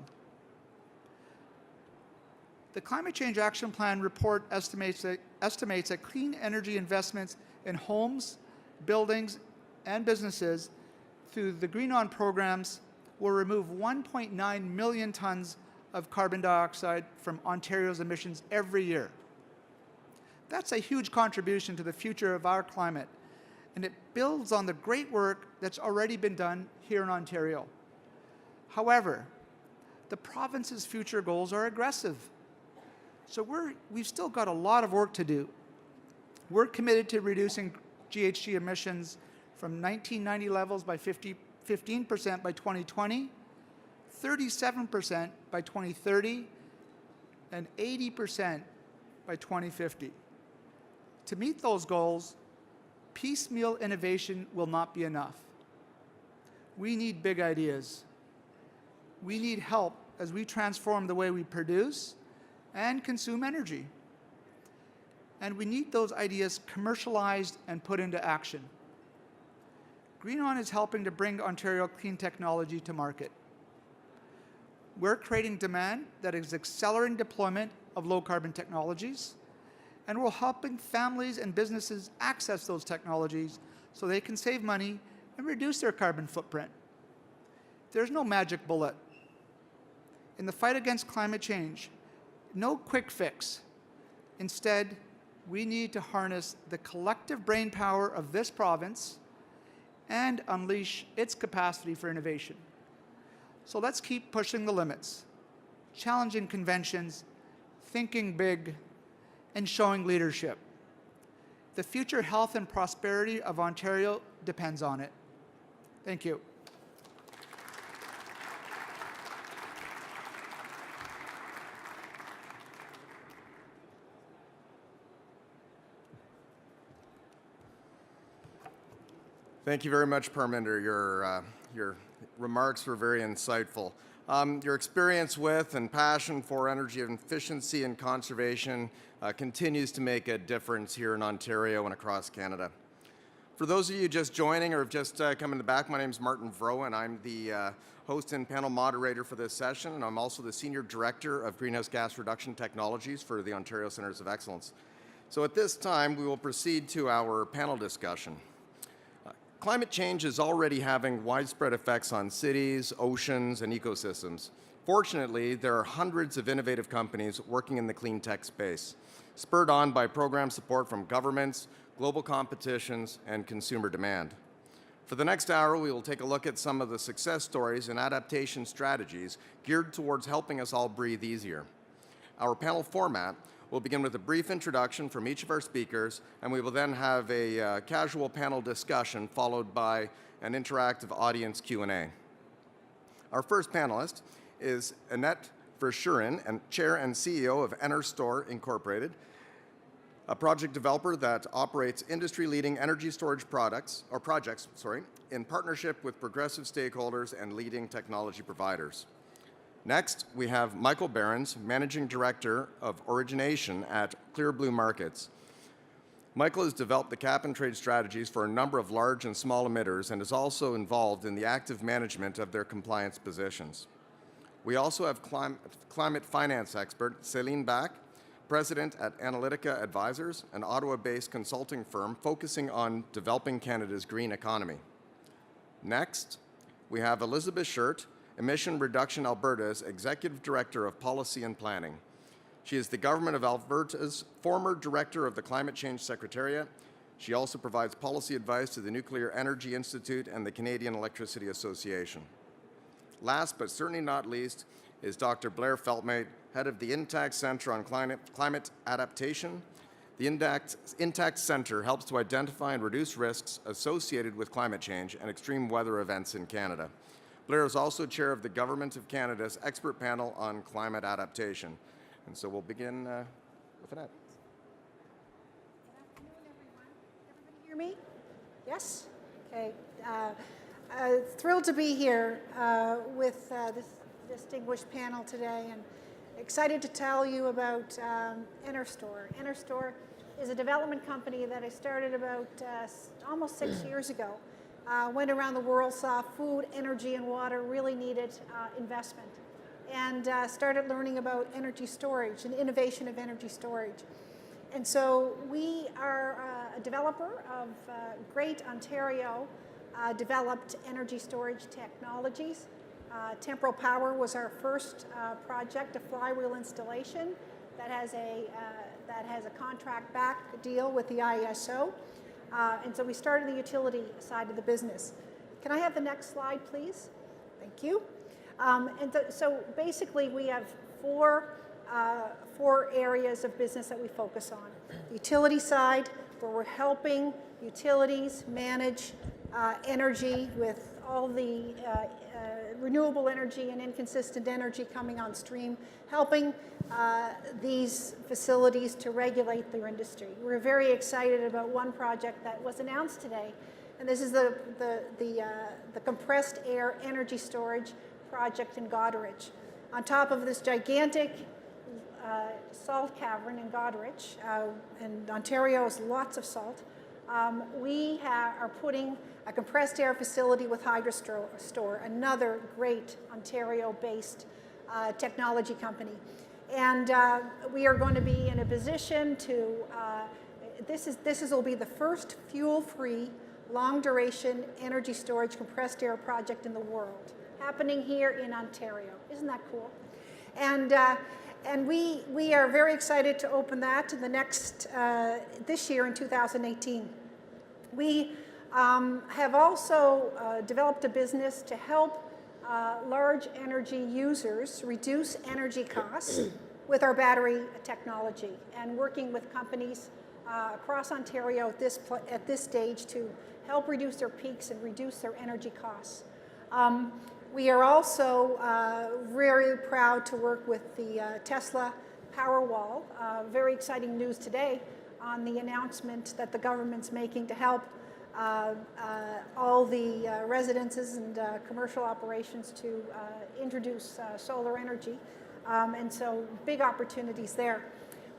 The Climate Change Action Plan report estimates that clean energy investments in homes, buildings, and businesses through the Green On programs will remove 1.9 million tons of carbon dioxide from Ontario's emissions every year. That's a huge contribution to the future of our climate and it builds on the great work that's already been done here in Ontario. However, the province's future goals are aggressive. So we've still got a lot of work to do. We're committed to reducing GHG emissions from 1990 levels by 15% by 2020, 37% by 2030, and 80% by 2050. To meet those goals, piecemeal innovation will not be enough. We need big ideas. We need help as we transform the way we produce and consume energy. And we need those ideas commercialized and put into action. GreenOn is helping to bring Ontario clean technology to market. We're creating demand that is accelerating deployment of low-carbon technologies, and we're helping families and businesses access those technologies so they can save money and reduce their carbon footprint. There's no magic bullet. In the fight against climate change, no quick fix. Instead, we need to harness the collective brainpower of this province and unleash its capacity for innovation. So let's keep pushing the limits, challenging conventions, thinking big, and showing leadership. The future health and prosperity of Ontario depends on it. Thank you. Thank you very much, Parminder. Your remarks were very insightful. Your experience with and passion for energy efficiency and conservation continues to make a difference here in Ontario and across Canada. For those of you just joining or have just come in the back, my name is Martin Vroh, and I'm the host and panel moderator for this session, and I'm also the Senior Director of Greenhouse Gas Reduction Technologies for the Ontario Centres of Excellence. So at this time, we will proceed to our panel discussion. Climate change is already having widespread effects on cities, oceans, and ecosystems. Fortunately, there are hundreds of innovative companies working in the clean tech space, spurred on by program support from governments, global competitions, and consumer demand. For the next hour, we will take a look at some of the success stories and adaptation strategies geared towards helping us all breathe easier. Our panel format will begin with a brief introduction from each of our speakers, and we will then have a casual panel discussion followed by an interactive audience Q&A. Our first panelist is Annette Verschuren, and Chair and CEO of Enerstore Incorporated, a project developer that operates industry-leading energy storage projects in partnership with progressive stakeholders and leading technology providers. Next, we have Michael Behrens, Managing Director of Origination at Clear Blue Markets. Michael has developed the cap-and-trade strategies for a number of large and small emitters and is also involved in the active management of their compliance positions. We also have climate finance expert Céline Bach, President at Analytica Advisors, an Ottawa-based consulting firm focusing on developing Canada's green economy. Next, we have Elizabeth Shirt, Emission Reduction Alberta's Executive Director of Policy and Planning. She is the Government of Alberta's former Director of the Climate Change Secretariat. She also provides policy advice to the Nuclear Energy Institute and the Canadian Electricity Association. Last but certainly not least is Dr. Blair Feltmate, Head of the Intact Centre on Climate Adaptation. The Intact Centre helps to identify and reduce risks associated with climate change and extreme weather events in Canada. Blair is also chair of the Government of Canada's expert panel on climate adaptation. And so we'll begin with Annette. Good afternoon, everyone. Everybody hear me? Yes? Okay. Thrilled to be here with this distinguished panel today, and excited to tell you about Enerstore. Enerstore is a development company that I started about almost 6 years ago. Went around the world, saw food, energy, and water really needed investment, and started learning about energy storage and innovation of energy storage. And so we are a developer of great Ontario developed energy storage technologies. Temporal Power was our first project, a flywheel installation that has a contract back deal with the ISO. And so we started the utility side of the business. Can I have the next slide, please? Thank you. So basically, we have four areas of business that we focus on. The utility side, where we're helping utilities manage energy with all the renewable energy and inconsistent energy coming on stream, helping these facilities to regulate their industry. We're very excited about one project that was announced today, and this is the compressed air energy storage project in Goderich. On top of this gigantic salt cavern in Goderich, and Ontario has lots of salt, we are putting a compressed air facility with HydroStore, another great Ontario-based technology company. And we are going to be in a position to, this will be the first fuel-free, long-duration energy storage compressed air project in the world, happening here in Ontario. Isn't that cool? And we are very excited to open that in the next, this year in 2018. We have also developed a business to help large energy users reduce energy costs with our battery technology, and working with companies across Ontario at this stage to help reduce their peaks and reduce their energy costs. We are also very proud to work with the Tesla Powerwall. Very exciting news today on the announcement that the government's making to help all the residences and commercial operations to introduce solar energy. And so big opportunities there.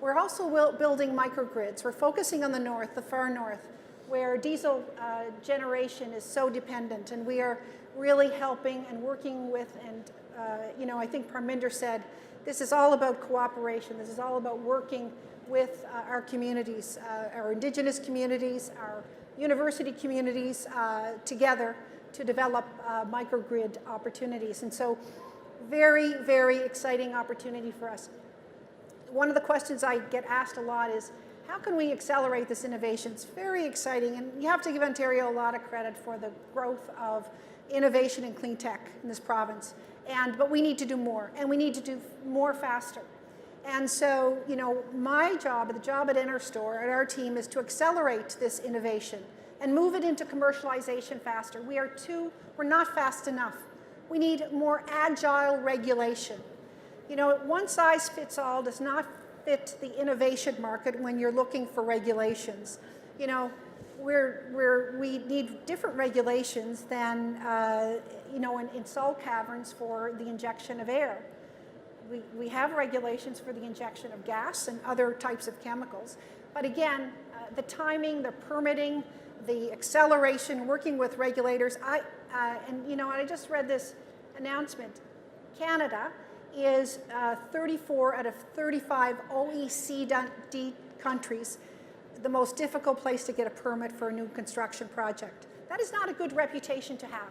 We're also building microgrids. We're focusing on the north, the far north, where diesel generation is so dependent, and we are really helping and working with, and I think Parminder said, this is all about cooperation. This is all about working with our communities, our Indigenous communities, our university communities together to develop microgrid opportunities. And so very, very exciting opportunity for us. One of the questions I get asked a lot is, how can we accelerate this innovation? It's very exciting, and you have to give Ontario a lot of credit for the growth of innovation in clean tech in this province. But we need to do more, and we need to do more faster. And so, my job, the job at Interstore, at our team, is to accelerate this innovation and move it into commercialization faster. We're not fast enough. We need more agile regulation. One size fits all does not fit the innovation market when you're looking for regulations. We need different regulations than, in salt caverns for the injection of air. We have regulations for the injection of gas and other types of chemicals. But again, the timing, the permitting, the acceleration, working with regulators. I just read this announcement. Canada is 34 out of 35 OECD countries the most difficult place to get a permit for a new construction project. That is not a good reputation to have.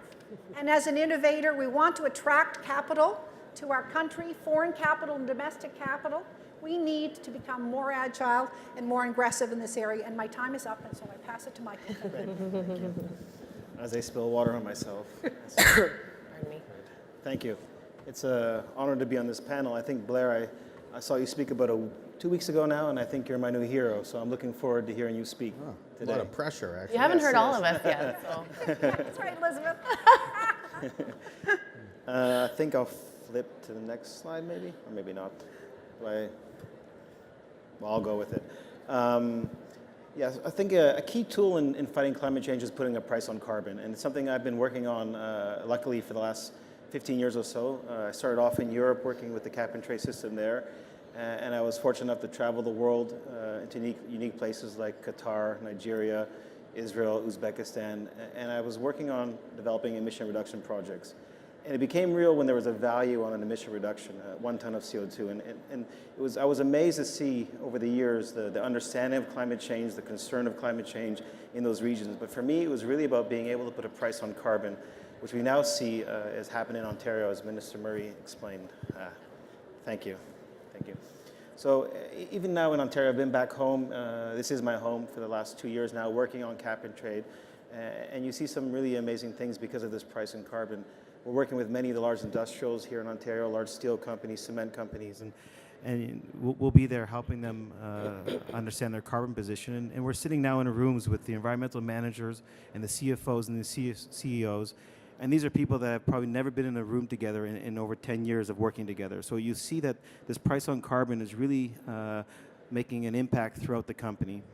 And as an innovator, we want to attract capital to our country, foreign capital and domestic capital. We need to become more agile and more aggressive in this area. And my time is up, and so I pass it to Michael. As I spill water on myself. Pardon me. Thank you. It's an honor to be on this panel. I think, Blair, I saw you speak about 2 weeks ago now, and I think you're my new hero, so I'm looking forward to hearing you speak today. A lot of pressure, actually. You haven't heard all of us yet. So. That's right, Elizabeth. I think I'll flip to the next slide, maybe, or maybe not. Well, I'll go with it. Yes, I think a key tool in fighting climate change is putting a price on carbon, and it's something I've been working on, luckily, for the last 15 years or so. I started off in Europe working with the cap-and-trade system there, and I was fortunate enough to travel the world into unique places like Qatar, Nigeria, Israel, Uzbekistan, and I was working on developing emission reduction projects. And it became real when there was a value on an emission reduction, 1 ton of CO2. And I was amazed to see over the years the understanding of climate change, the concern of climate change in those regions. But for me, it was really about being able to put a price on carbon, which we now see is happening in Ontario, as Minister Murray explained. Thank you. Thank you. So even now in Ontario, I've been back home. This is my home for the last 2 years now, working on cap and trade. And you see some really amazing things because of this price in carbon. We're working with many of the large industrials here in Ontario, large steel companies, cement companies, and we'll be there helping them understand their carbon position. And we're sitting now in rooms with the environmental managers and the CFOs and the CEOs. And these are people that have probably never been in a room together in over 10 years of working together. So you see that this price on carbon is really making an impact throughout the company.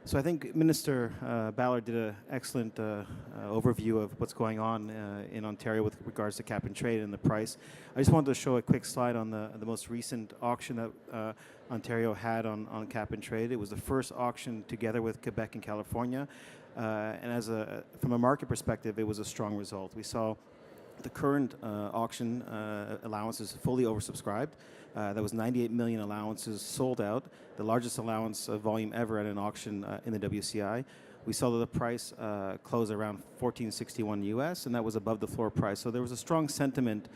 So I think Minister Ballard did an excellent overview of what's going on in Ontario with regards to cap and trade and the price. I just wanted to show a quick slide on the most recent auction that Ontario had on cap and trade. It was the first auction together with Quebec and California. And from a market perspective, it was a strong result. We saw the current auction allowances fully oversubscribed. There was 98 million allowances sold out, the largest allowance volume ever at an auction in the WCI. We saw that the price closed around $14.61 US, and that was above the floor price. So there was a strong sentiment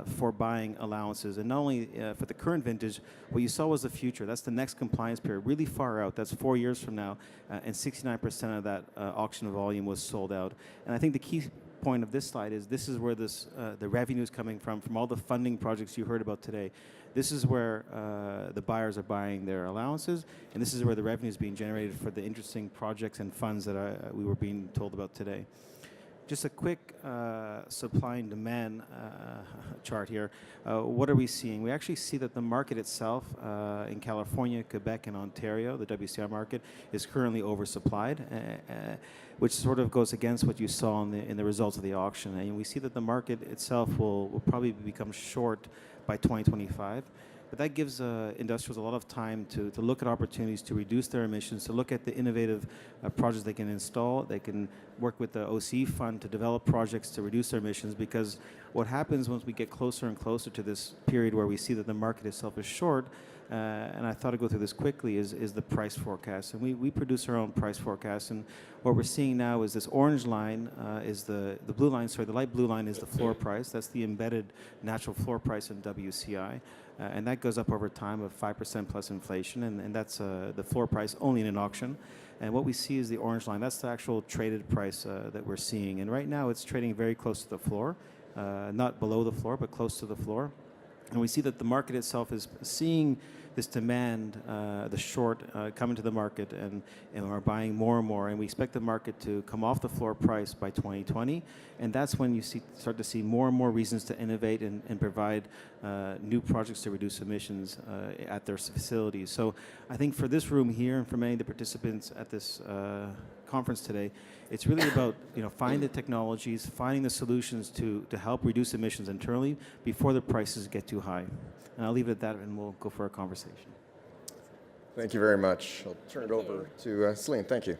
for buying allowances. And not only for the current vintage, what you saw was the future. That's the next compliance period, really far out. That's 4 years from now, and 69% of that auction volume was sold out. And I think the key point of this slide is this is where the revenue is coming from all the funding projects you heard about today. This is where the buyers are buying their allowances, and this is where the revenue is being generated for the interesting projects and funds that we were being told about today. Just a quick supply and demand chart here. What are we seeing? We actually see that the market itself in California, Quebec, and Ontario, the WCI market, is currently oversupplied, which sort of goes against what you saw in the results of the auction. And we see that the market itself will probably become short by 2025. But that gives industrials a lot of time to look at opportunities to reduce their emissions, to look at the innovative projects they can install. They can work with the OCE fund to develop projects to reduce their emissions, because what happens once we get closer and closer to this period where we see that the market itself is short, and I thought I'd go through this quickly, is the price forecast. And we produce our own price forecast, and what we're seeing now is this orange line is the blue line, sorry, the light blue line is the floor price. That's the embedded natural floor price in WCI. And that goes up over time of 5% plus inflation, and that's the floor price only in an auction. And what we see is the orange line. That's the actual traded price that we're seeing. And right now it's trading very close to the floor, not below the floor, but close to the floor. And we see that the market itself is seeing this demand, the short, coming to the market, and are buying more and more. And we expect the market to come off the floor price by 2020. And that's when you start to see more and more reasons to innovate and provide new projects to reduce emissions at their facilities. So I think for this room here and for many of the participants at this conference today, it's really about finding the technologies, finding the solutions to help reduce emissions internally before the prices get too high. And I'll leave it at that, and we'll go for a conversation. Thank you very much. I'll turn it over to Celine. Thank you.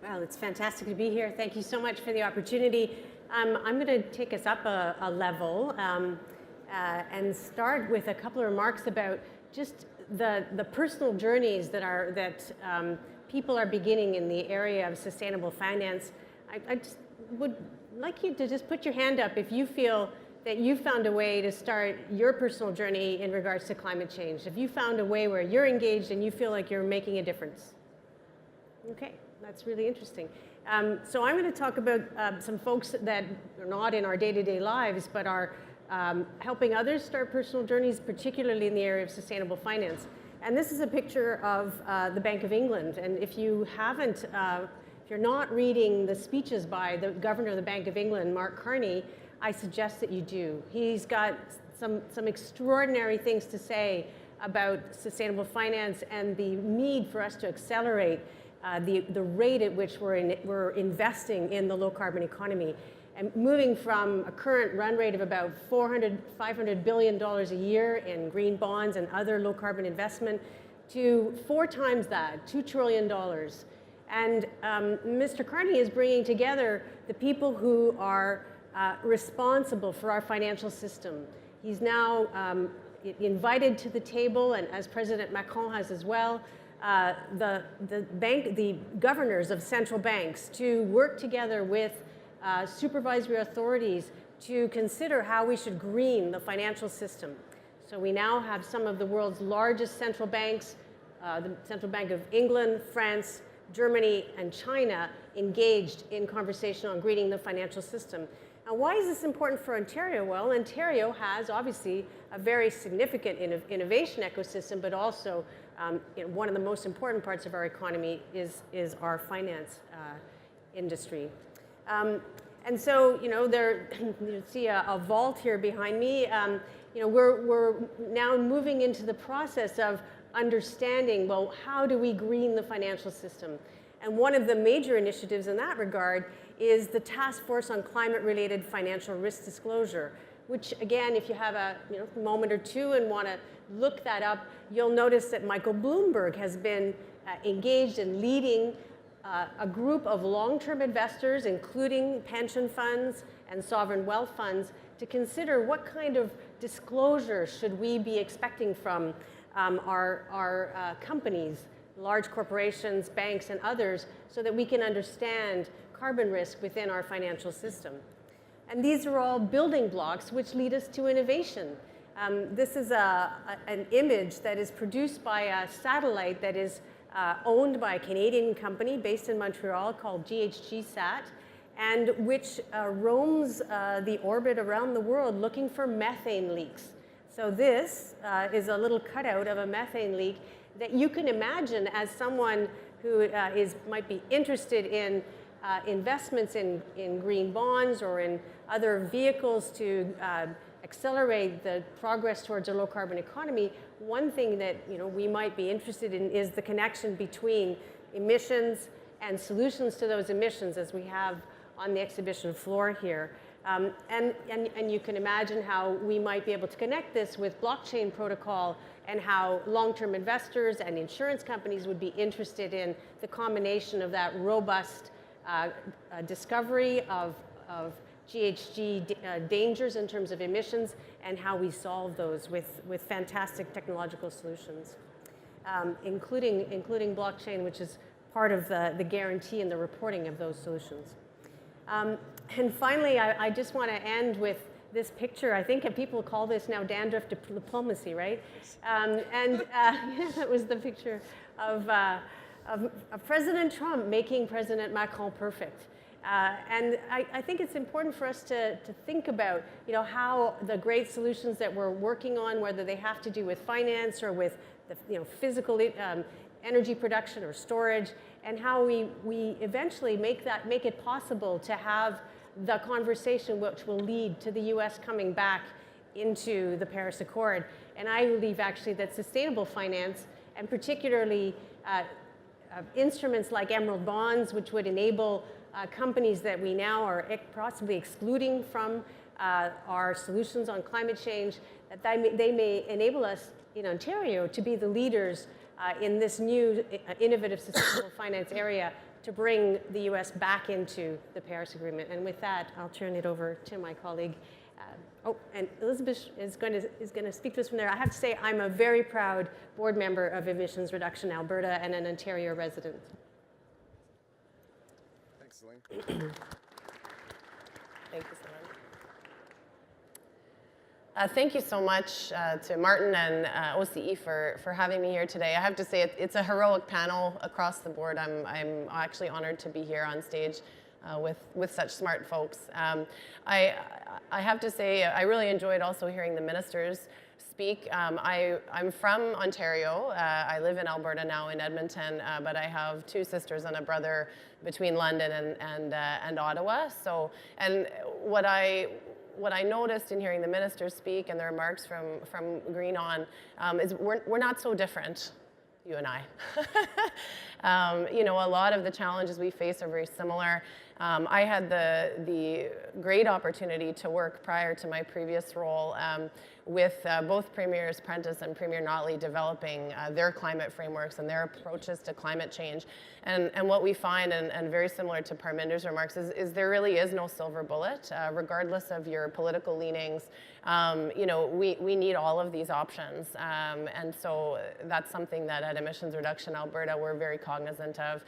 Well, it's fantastic to be here. Thank you so much for the opportunity. I'm going to take us up a level and start with a couple of remarks about just the personal journeys that people are beginning in the area of sustainable finance. I just would like you to just put your hand up if you feel that you found a way to start your personal journey in regards to climate change. If you found a way where you're engaged and you feel like you're making a difference. Okay, that's really interesting. So I'm going to talk about some folks that are not in our day-to-day lives, but are helping others start personal journeys, particularly in the area of sustainable finance. And this is a picture of the Bank of England. And if you haven't, if you're not reading the speeches by the Governor of the Bank of England, Mark Carney, I suggest that you do. He's got some extraordinary things to say about sustainable finance and the need for us to accelerate the rate at which we're investing in the low-carbon economy. And moving from a current run rate of about $500 billion a year in green bonds and other low-carbon investment to 4 times that, $2 trillion. And Mr. Carney is bringing together the people who are responsible for our financial system. He's now invited to the table, and as President Macron has as well, the governors of central banks to work together with supervisory authorities to consider how we should green the financial system. So we now have some of the world's largest central banks, the Central Bank of England, France, Germany, and China engaged in conversation on greening the financial system. Now, why is this important for Ontario? Well, Ontario has obviously a very significant innovation ecosystem, but also one of the most important parts of our economy is our finance industry. And so, there you see a vault here behind me. We're now moving into the process of understanding, well, how do we green the financial system? And one of the major initiatives in that regard is the Task Force on Climate-Related Financial Risk Disclosure, which, again, if you have a moment or two and want to look that up, you'll notice that Michael Bloomberg has been engaged in leading a group of long-term investors, including pension funds and sovereign wealth funds, to consider what kind of disclosure should we be expecting from our companies, large corporations, banks, and others, so that we can understand carbon risk within our financial system. And these are all building blocks which lead us to innovation. This is an image that is produced by a satellite that is owned by a Canadian company based in Montreal called GHGSat, and which roams the orbit around the world looking for methane leaks. So this is a little cutout of a methane leak that you can imagine as someone who might be interested in investments in green bonds or in other vehicles to accelerate the progress towards a low carbon economy. One thing that we might be interested in is the connection between emissions and solutions to those emissions, as we have on the exhibition floor here. And you can imagine how we might be able to connect this with blockchain protocol, and how long-term investors and insurance companies would be interested in the combination of that robust discovery of GHG dangers in terms of emissions, and how we solve those with fantastic technological solutions, including blockchain, which is part of the guarantee and the reporting of those solutions. And finally, I just want to end with this picture. I think people call this now dandruff diplomacy, right? That was the picture of President Trump making President Macron perfect. And I think it's important for us to think about, how the great solutions that we're working on, whether they have to do with finance or with the physical energy production or storage, and how we eventually make it possible to have the conversation which will lead to the U.S. coming back into the Paris Accord. And I believe actually that sustainable finance, and particularly instruments like emerald bonds, which would enable companies that we now are possibly excluding from our solutions on climate change, that they may enable us in Ontario to be the leaders in this new innovative sustainable finance area, to bring the U.S. back into the Paris Agreement. And with that, I'll turn it over to my colleague. And Elizabeth is going to speak to us from there. I have to say, I'm a very proud board member of Emissions Reduction Alberta and an Ontario resident. Thanks, Celine. Thank you so much. Thank you so much to Martin and OCE for having me here today. I have to say it's a heroic panel across the board. I'm actually honored to be here on stage with such smart folks. I have to say I really enjoyed also hearing the ministers speak. I'm from Ontario. I live in Alberta now in Edmonton, but I have two sisters and a brother between London and Ottawa. So, and what I noticed in hearing the ministers speak and the remarks from Green On is we're not so different, you and I. A lot of the challenges we face are very similar. I had the great opportunity to work prior to my previous role with both Premiers Prentice and Premier Notley developing their climate frameworks and their approaches to climate change. And what we find, and very similar to Parminder's remarks, is there really is no silver bullet, regardless of your political leanings. We need all of these options. And so that's something that at Emissions Reduction Alberta we're very cognizant of.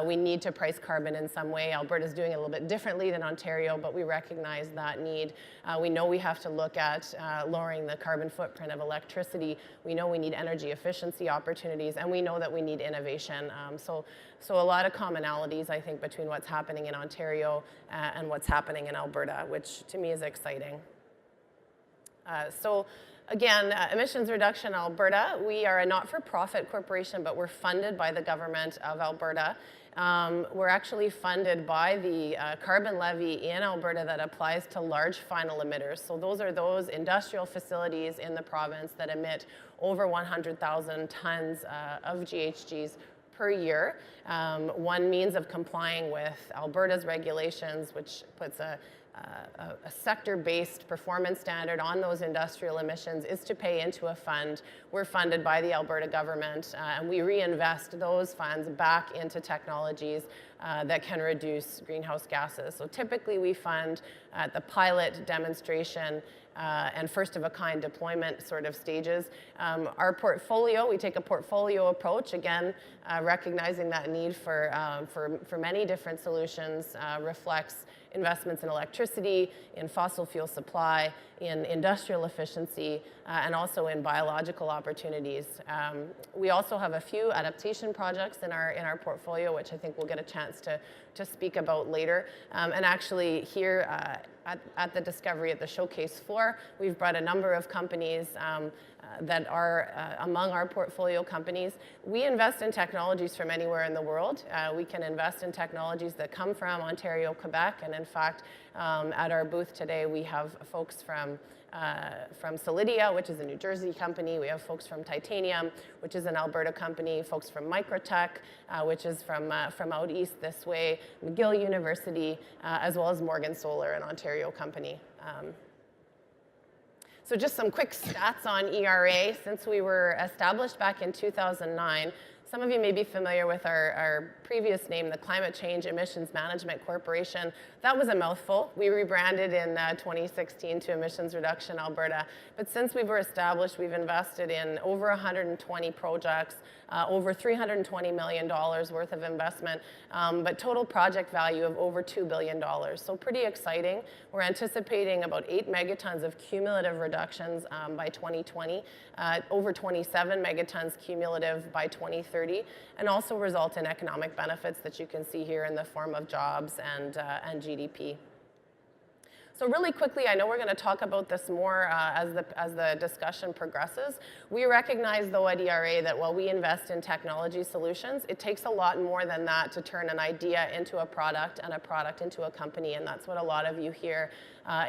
We need to price carbon in some way. Alberta's is doing it a little bit differently than Ontario, but we recognize that need. We know we have to look at lowering the carbon footprint of electricity. We know we need energy efficiency opportunities, and we know that we need innovation. So a lot of commonalities, I think, between what's happening in Ontario and what's happening in Alberta, which to me is exciting. Again, Emissions Reduction Alberta, we are a not-for-profit corporation, but we're funded by the government of Alberta. We're actually funded by the carbon levy in Alberta that applies to large final emitters. So those are those industrial facilities in the province that emit over 100,000 tons of GHGs per year. One means of complying with Alberta's regulations, which puts a sector-based performance standard on those industrial emissions, is to pay into a fund. We're funded by the Alberta government, and we reinvest those funds back into technologies that can reduce greenhouse gases. So typically we fund at the pilot, demonstration, and first-of-a-kind deployment sort of stages. Our portfolio, we take a portfolio approach, again, recognizing that need for many different solutions, reflects investments in electricity, in fossil fuel supply, in industrial efficiency, and also in biological opportunities. We also have a few adaptation projects in our portfolio, which I think we'll get a chance to speak about later. And actually here at the Discovery at the showcase floor, we've brought a number of companies that are among our portfolio companies. We invest in technologies from anywhere in the world. We can invest in technologies that come from Ontario, Quebec, and in fact, at our booth today, we have folks from Solidia, which is a New Jersey company. We have folks from Titanium, which is an Alberta company, folks from Microtech, which is from out east this way, McGill University, as well as Morgan Solar, an Ontario company. So just some quick stats on ERA. Since we were established back in 2009, some of you may be familiar with our previous name, the Climate Change Emissions Management Corporation. That was a mouthful. We rebranded in 2016 to Emissions Reduction Alberta. But since we were established, we've invested in over 120 projects, over $320 million worth of investment, but total project value of over $2 billion. So pretty exciting. We're anticipating about 8 megatons of cumulative reductions by 2020, over 27 megatons cumulative by 2030, and also result in economic benefits that you can see here in the form of jobs and GDP. So really quickly, I know we're going to talk about this more as the discussion progresses. We recognize, though, at ERA that while we invest in technology solutions, it takes a lot more than that to turn an idea into a product and a product into a company, and that's what a lot of you here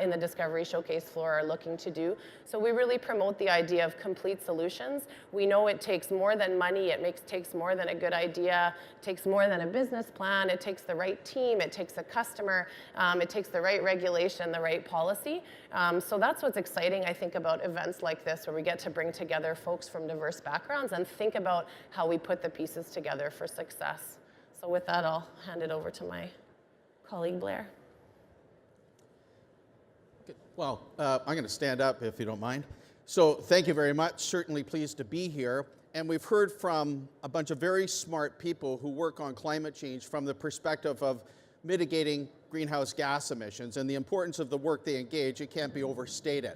in the Discovery Showcase floor are looking to do. So we really promote the idea of complete solutions. We know it takes more than money, takes more than a good idea, it takes more than a business plan, it takes the right team, it takes a customer, it takes the right regulation, the right policy. So that's what's exciting, I think, about events like this, where we get to bring together folks from diverse backgrounds and think about how we put the pieces together for success. So with that, I'll hand it over to my colleague, Blair. Well, I'm going to stand up if you don't mind. So thank you very much. Certainly pleased to be here. And we've heard from a bunch of very smart people who work on climate change from the perspective of mitigating greenhouse gas emissions and the importance of the work they engage. It can't be overstated.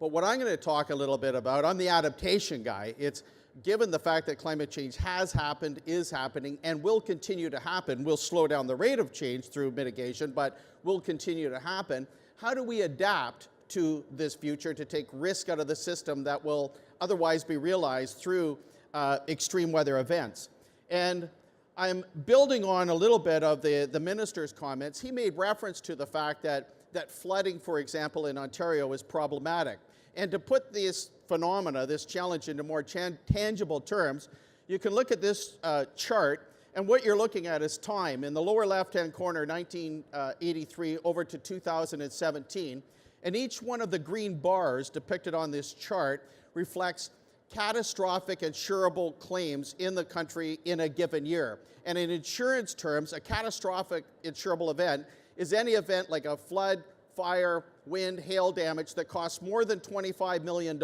But what I'm going to talk a little bit about, I'm the adaptation guy. It's given the fact that climate change has happened, is happening, and will continue to happen. We'll slow down the rate of change through mitigation, but will continue to happen. How do we adapt to this future to take risk out of the system that will otherwise be realized through extreme weather events? And I'm building on a little bit of the minister's comments. He made reference to the fact that flooding, for example, in Ontario is problematic. And to put this phenomena, this challenge, into more tangible terms, you can look at this chart, and what you're looking at is time. In the lower left-hand corner, 1983 over to 2017, and each one of the green bars depicted on this chart reflects catastrophic insurable claims in the country in a given year. And in insurance terms, a catastrophic insurable event is any event like a flood, fire, wind, hail damage that costs more than $25 million.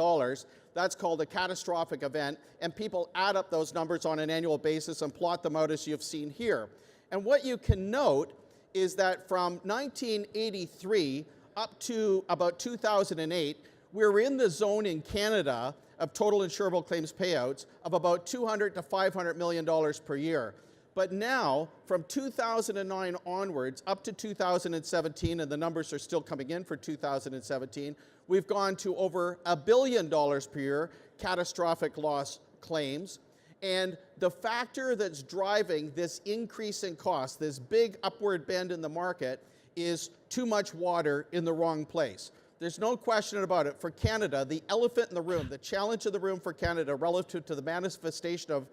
That's called a catastrophic event, and people add up those numbers on an annual basis and plot them out as you've seen here. And what you can note is that from 1983 up to about 2008, we were in the zone in Canada of total insurable claims payouts of about $200 to $500 million per year. But now, from 2009 onwards, up to 2017, and the numbers are still coming in for 2017, we've gone to over $1 billion per year catastrophic loss claims. And the factor that's driving this increase in cost, this big upward bend in the market, is too much water in the wrong place. There's no question about it. For Canada, the elephant in the room, the challenge of the room for Canada relative to the manifestation of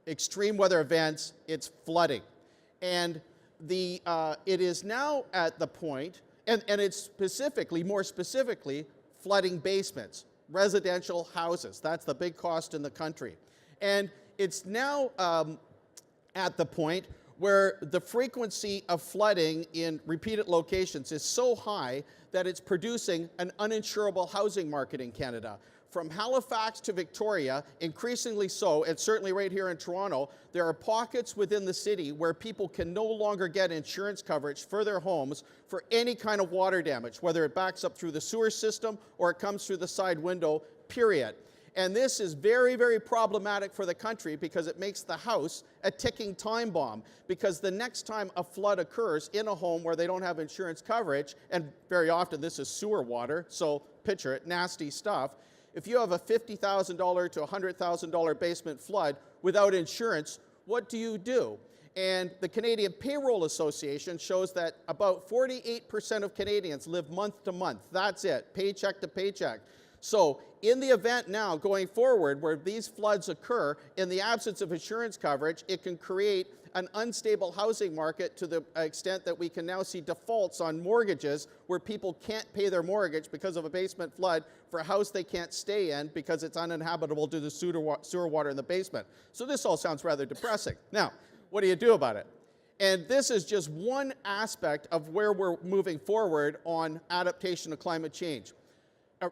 extreme weather events, it's flooding. And it is now at the point, and it's specifically, more specifically, flooding basements, residential houses. That's the big cost in the country. And it's now at the point where the frequency of flooding in repeated locations is so high that it's producing an uninsurable housing market in Canada. From Halifax to Victoria, increasingly so, and certainly right here in Toronto, there are pockets within the city where people can no longer get insurance coverage for their homes for any kind of water damage, whether it backs up through the sewer system or it comes through the side window, period. And this is very, very problematic for the country because it makes the house a ticking time bomb. Because the next time a flood occurs in a home where they don't have insurance coverage, and very often this is sewer water, so picture it, nasty stuff. If you have a $50,000 to $100,000 basement flood without insurance, what do? And the Canadian Payroll Association shows that about 48% of Canadians live month to month. That's it, paycheck to paycheck. So in the event now going forward where these floods occur, in the absence of insurance coverage, it can create an unstable housing market to the extent that we can now see defaults on mortgages where people can't pay their mortgage because of a basement flood for a house they can't stay in because it's uninhabitable due to sewer water in the basement. So this all sounds rather depressing. Now, what do you do about it? And this is just one aspect of where we're moving forward on adaptation to climate change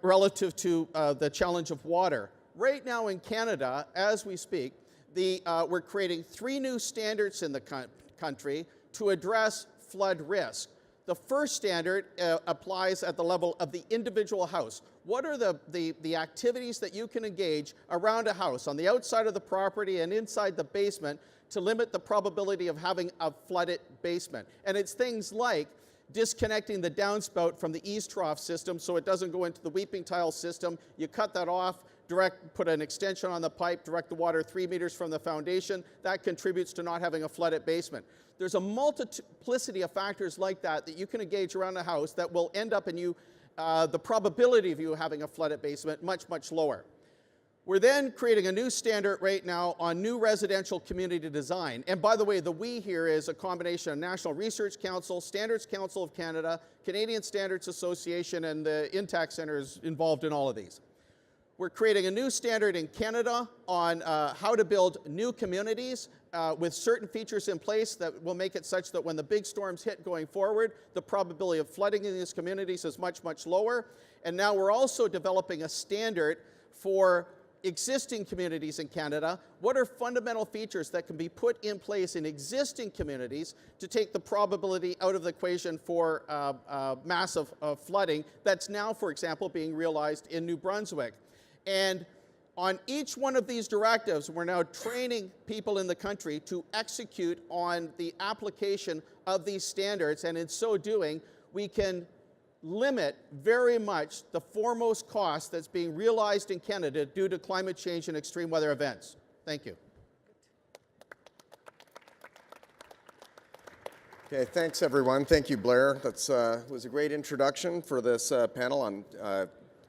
relative to the challenge of water. Right now in Canada, as we speak, we're creating 3 new standards in the country to address flood risk. The first standard applies at the level of the individual house. What are the activities that you can engage around a house, on the outside of the property and inside the basement, to limit the probability of having a flooded basement? And it's things like disconnecting the downspout from the eaves trough system so it doesn't go into the weeping tile system. You cut that off, put an extension on the pipe, direct the water 3 meters from the foundation. That contributes to not having a flooded basement. There's a multiplicity of factors like that you can engage around a house that will end up in the probability of you having a flooded basement much, much lower. We're then creating a new standard right now on new residential community design. And by the way, the we here is a combination of National Research Council, Standards Council of Canada, Canadian Standards Association, and the Intact Centre is involved in all of these. We're creating a new standard in Canada on how to build new communities with certain features in place that will make it such that when the big storms hit going forward, the probability of flooding in these communities is much, much lower. And now we're also developing a standard for existing communities in Canada. What are fundamental features that can be put in place in existing communities to take the probability out of the equation for massive flooding that's now, for example, being realized in New Brunswick? And on each one of these directives, we're now training people in the country to execute on the application of these standards, and in so doing, we can limit very much the foremost cost that's being realized in Canada due to climate change and extreme weather events. Thank you. Okay, thanks everyone. Thank you, Blair. That was a great introduction for this panel on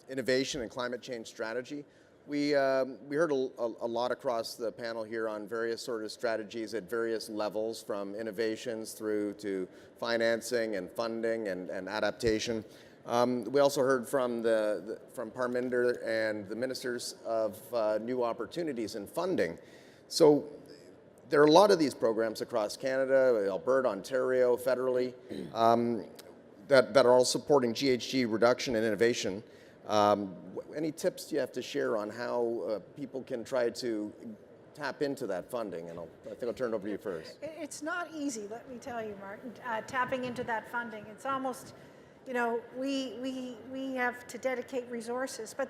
innovation and climate change strategy. We heard a lot across the panel here on various sort of strategies at various levels, from innovations through to financing and funding and adaptation. We also heard from Parminder and the ministers of new opportunities and funding. So there are a lot of these programs across Canada, Alberta, Ontario, federally, that are all supporting GHG reduction and innovation. Any tips you have to share on how people can try to tap into that funding? And I think I'll turn it over to you first. It's not easy, let me tell you, Martin, tapping into that funding. It's almost, you know, we have to dedicate resources, but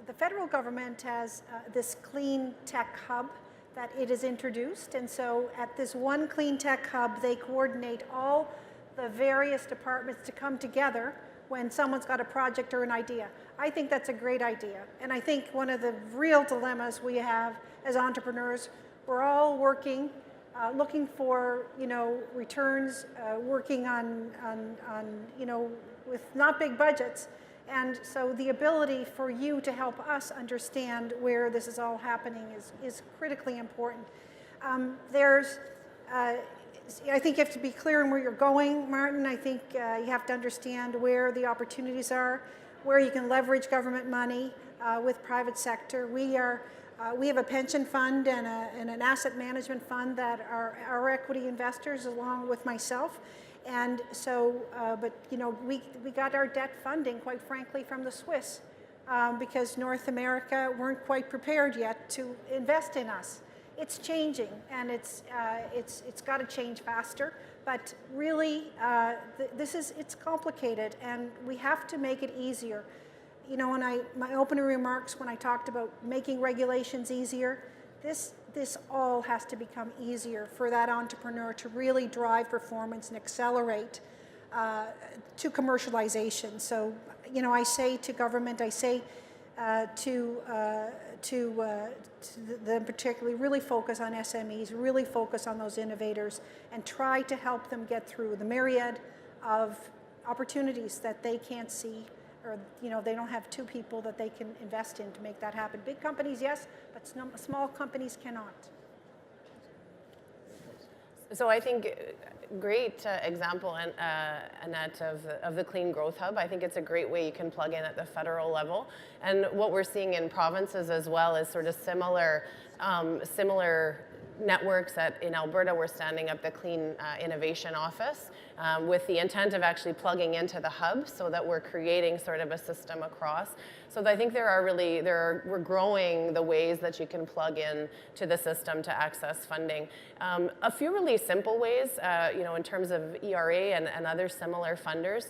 the federal government has this clean tech hub that it has introduced, and so at this one clean tech hub, they coordinate all the various departments to come together when someone's got a project or an idea. I think that's a great idea, and I think one of the real dilemmas we have as entrepreneurs, we're all working, looking for, you know, returns, working on, you know, with not big budgets. And so the ability for you to help us understand where this is all happening is critically important. I think you have to be clear on where you're going, Martin. I think you have to understand where the opportunities are, where you can leverage government money with private sector. We have a pension fund and an asset management fund that are our equity investors along with myself. And so, but you know, we got our debt funding, quite frankly, from the Swiss because North America weren't quite prepared yet to invest in us. It's changing, and it's got to change faster. But really, it's complicated, and we have to make it easier. You know, my opening remarks when I talked about making regulations easier, this all has to become easier for that entrepreneur to really drive performance and accelerate to commercialization. So, you know, I say to government, I say to them particularly, really focus on SMEs, really focus on those innovators, and try to help them get through the myriad of opportunities that they can't see, or, you know, they don't have two people that they can invest in to make that happen. Big companies, yes, but small companies cannot. So I think great example, Annette, of the Clean Growth Hub. I think it's a great way you can plug in at the federal level. And what we're seeing in provinces as well is sort of similar networks. In Alberta, we're standing up the Clean Innovation Office with the intent of actually plugging into the hub so that we're creating sort of a system across. So I think we're growing the ways that you can plug in to the system to access funding. A few really simple ways, you know, in terms of ERA and other similar funders,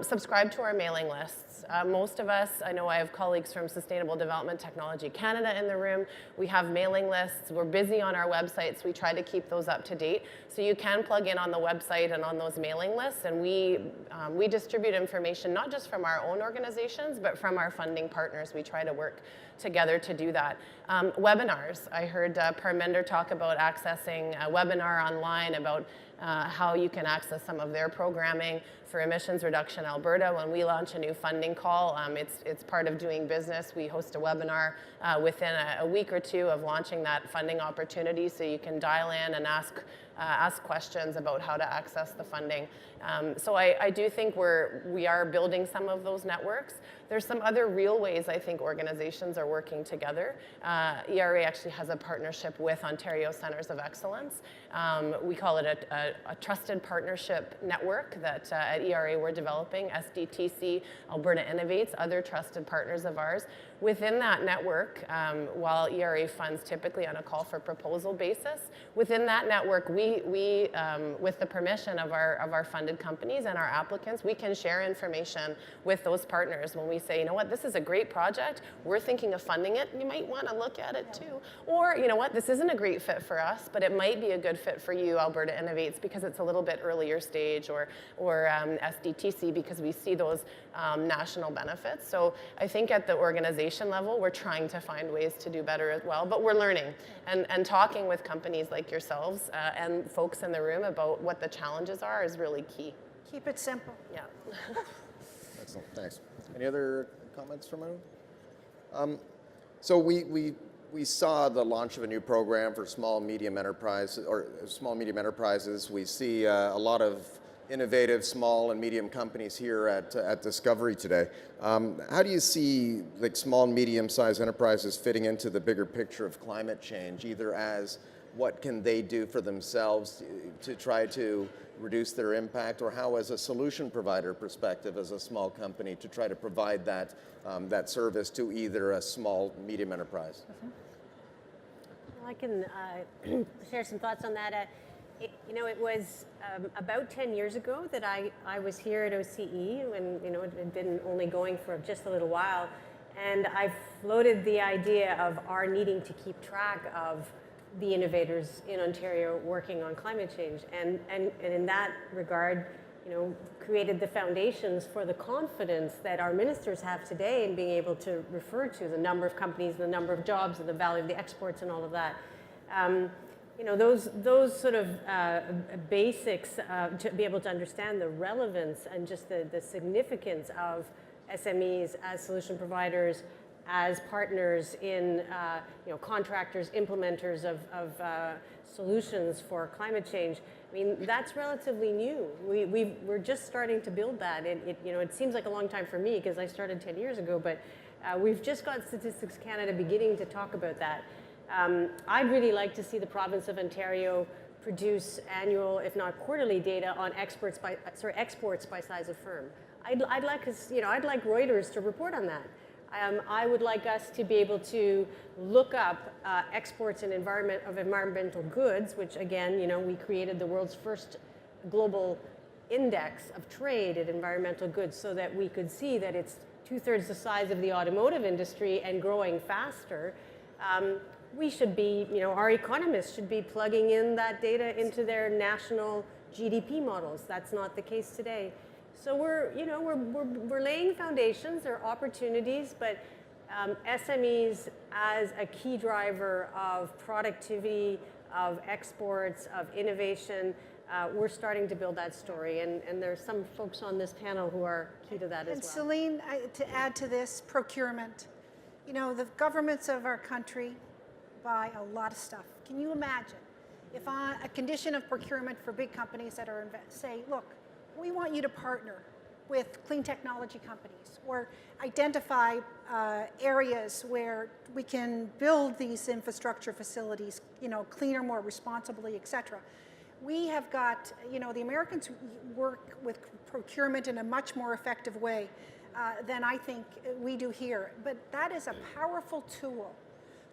subscribe to our mailing lists. Most of us, I know I have colleagues from Sustainable Development Technology Canada in the room. We have mailing lists. We're busy on our websites. We try to keep those up to date. So you can plug in on the website and on those mailing lists, and we distribute information not just from our own organizations, but from our funding partners. We try to work together to do that. Webinars. I heard Parminder talk about accessing a webinar online about how you can access some of their programming for Emissions Reduction Alberta. When we launch a new funding call, it's part of doing business. We host a webinar within a week or two of launching that funding opportunity, so you can dial in and ask questions about how to access the funding. So I do think we are building some of those networks. There's some other real ways I think organizations are working together. ERA actually has a partnership with Ontario Centres of Excellence. We call it a trusted partnership network that at ERA we're developing. SDTC, Alberta Innovates, other trusted partners of ours. Within that network, while ERA funds typically on a call for proposal basis, within that network, we with the permission of our funded companies and our applicants, we can share information with those partners when we say, you know what, this is a great project, we're thinking of funding it, you might want to look at it too. Or, you know what, this isn't a great fit for us, but it might be a good fit for you, Alberta Innovates, because it's a little bit earlier stage, or SDTC, because we see those national benefits. So I think at the organization level, we're trying to find ways to do better as well, but we're learning and talking with companies like yourselves and folks in the room about what the challenges are is really key. Keep it simple. Yeah. Excellent, thanks. Any other comments from anyone? So we saw the launch of a new program for small medium enterprises. We see a lot of innovative small and medium companies here at Discovery today. How do you see like small and medium-sized enterprises fitting into the bigger picture of climate change, either as what can they do for themselves to try to reduce their impact, or how as a solution provider perspective as a small company to try to provide that service to either a small, medium enterprise? I can share some thoughts on that. It was about 10 years ago that I was here at OCE when, it had been only going for just a little while. And I floated the idea of our needing to keep track of the innovators in Ontario working on climate change. And in that regard, created the foundations for the confidence that our ministers have today in being able to refer to the number of companies, the number of jobs, and the value of the exports and all of that. Those sort of basics to be able to understand the relevance and just the significance of SMEs as solution providers, as partners in contractors, implementers of solutions for climate change. I mean, that's relatively new. We're just starting to build that. It seems like a long time for me because I started 10 years ago, but we've just got Statistics Canada beginning to talk about that. I'd really like to see the province of Ontario produce annual, if not quarterly, data on exports by size of firm. I'd like Reuters to report on that. I would like us to be able to look up exports of environmental goods, which again, we created the world's first global index of trade in environmental goods so that we could see that it's 2/3 the size of the automotive industry and growing faster. We should be, our economists should be plugging in that data into their national GDP models. That's not the case today. So we're laying foundations, there are opportunities, but SMEs as a key driver of productivity, of exports, of innovation, we're starting to build that story. And there's some folks on this panel who are key to that as well. And Celine, to add to this, procurement. The governments of our country buy a lot of stuff. Can you imagine if a condition of procurement for big companies that are say, look, we want you to partner with clean technology companies or identify areas where we can build these infrastructure facilities, cleaner, more responsibly, et cetera. We have got, the Americans work with procurement in a much more effective way than I think we do here. But that is a powerful tool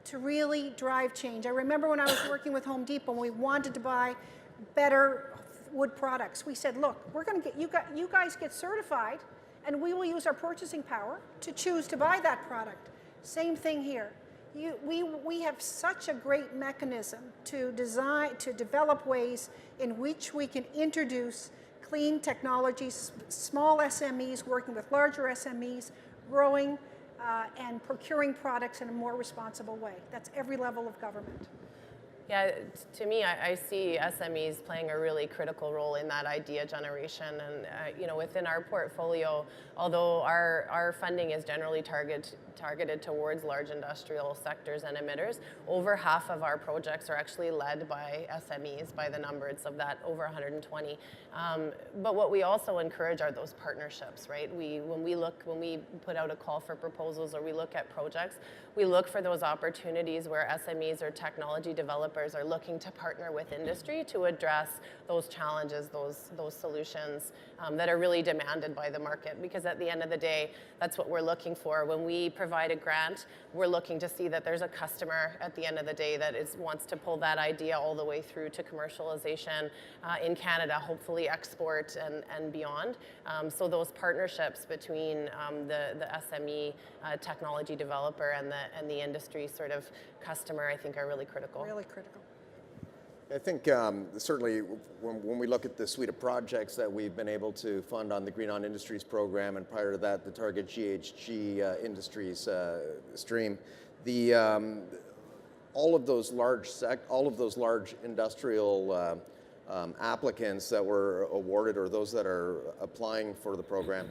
to really drive change. I remember when I was working with Home Depot, we wanted to buy better wood products. We said, look, we're going to get you guys get certified, and we will use our purchasing power to choose to buy that product. Same thing here. We have such a great mechanism to develop ways in which we can introduce clean technologies, small SMEs working with larger SMEs, growing and procuring products in a more responsible way. That's every level of government. Yeah, to me, I see SMEs playing a really critical role in that idea generation. And within our portfolio, although our funding is generally targeted towards large industrial sectors and emitters, over half of our projects are actually led by SMEs, by the numbers of that, over 120. But what we also encourage are those partnerships, right? When we put out a call for proposals or we look at projects, we look for those opportunities where SMEs or technology developers are looking to partner with industry to address those challenges, those solutions that are really demanded by the market. Because at the end of the day, that's what we're looking for. When we provide a grant, we're looking to see that there's a customer at the end of the day that wants to pull that idea all the way through to commercialization in Canada, hopefully export and beyond. So those partnerships between the SME technology developer and the industry sort of customer, I think, are really critical. Really critical. I think certainly when we look at the suite of projects that we've been able to fund on the Green On Industries program, and prior to that, the Target GHG Industries stream, all of those large industrial applicants that were awarded, or those that are applying for the program,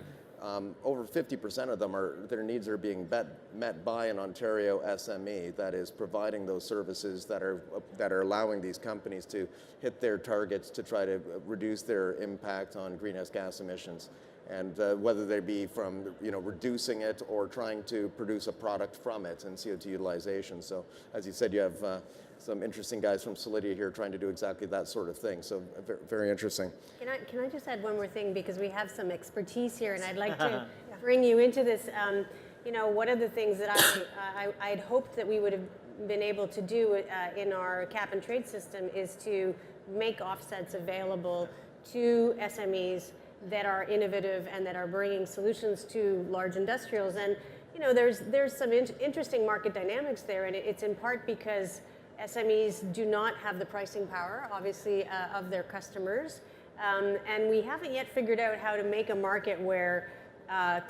over 50% of them their needs are being met by an Ontario SME that is providing those services that are allowing these companies to hit their targets to try to reduce their impact on greenhouse gas emissions, and whether they be from reducing it or trying to produce a product from it and CO2 utilization. So as you said, you have some interesting guys from Solidia here trying to do exactly that sort of thing. So very interesting. Can I just add one more thing, because we have some expertise here, and I'd like to bring you into this. One of the things that I'd hoped that we would have been able to do in our cap and trade system is to make offsets available to SMEs that are innovative and that are bringing solutions to large industrials. And there's some interesting market dynamics there, and it's in part because SMEs do not have the pricing power, obviously, of their customers. And we haven't yet figured out how to make a market where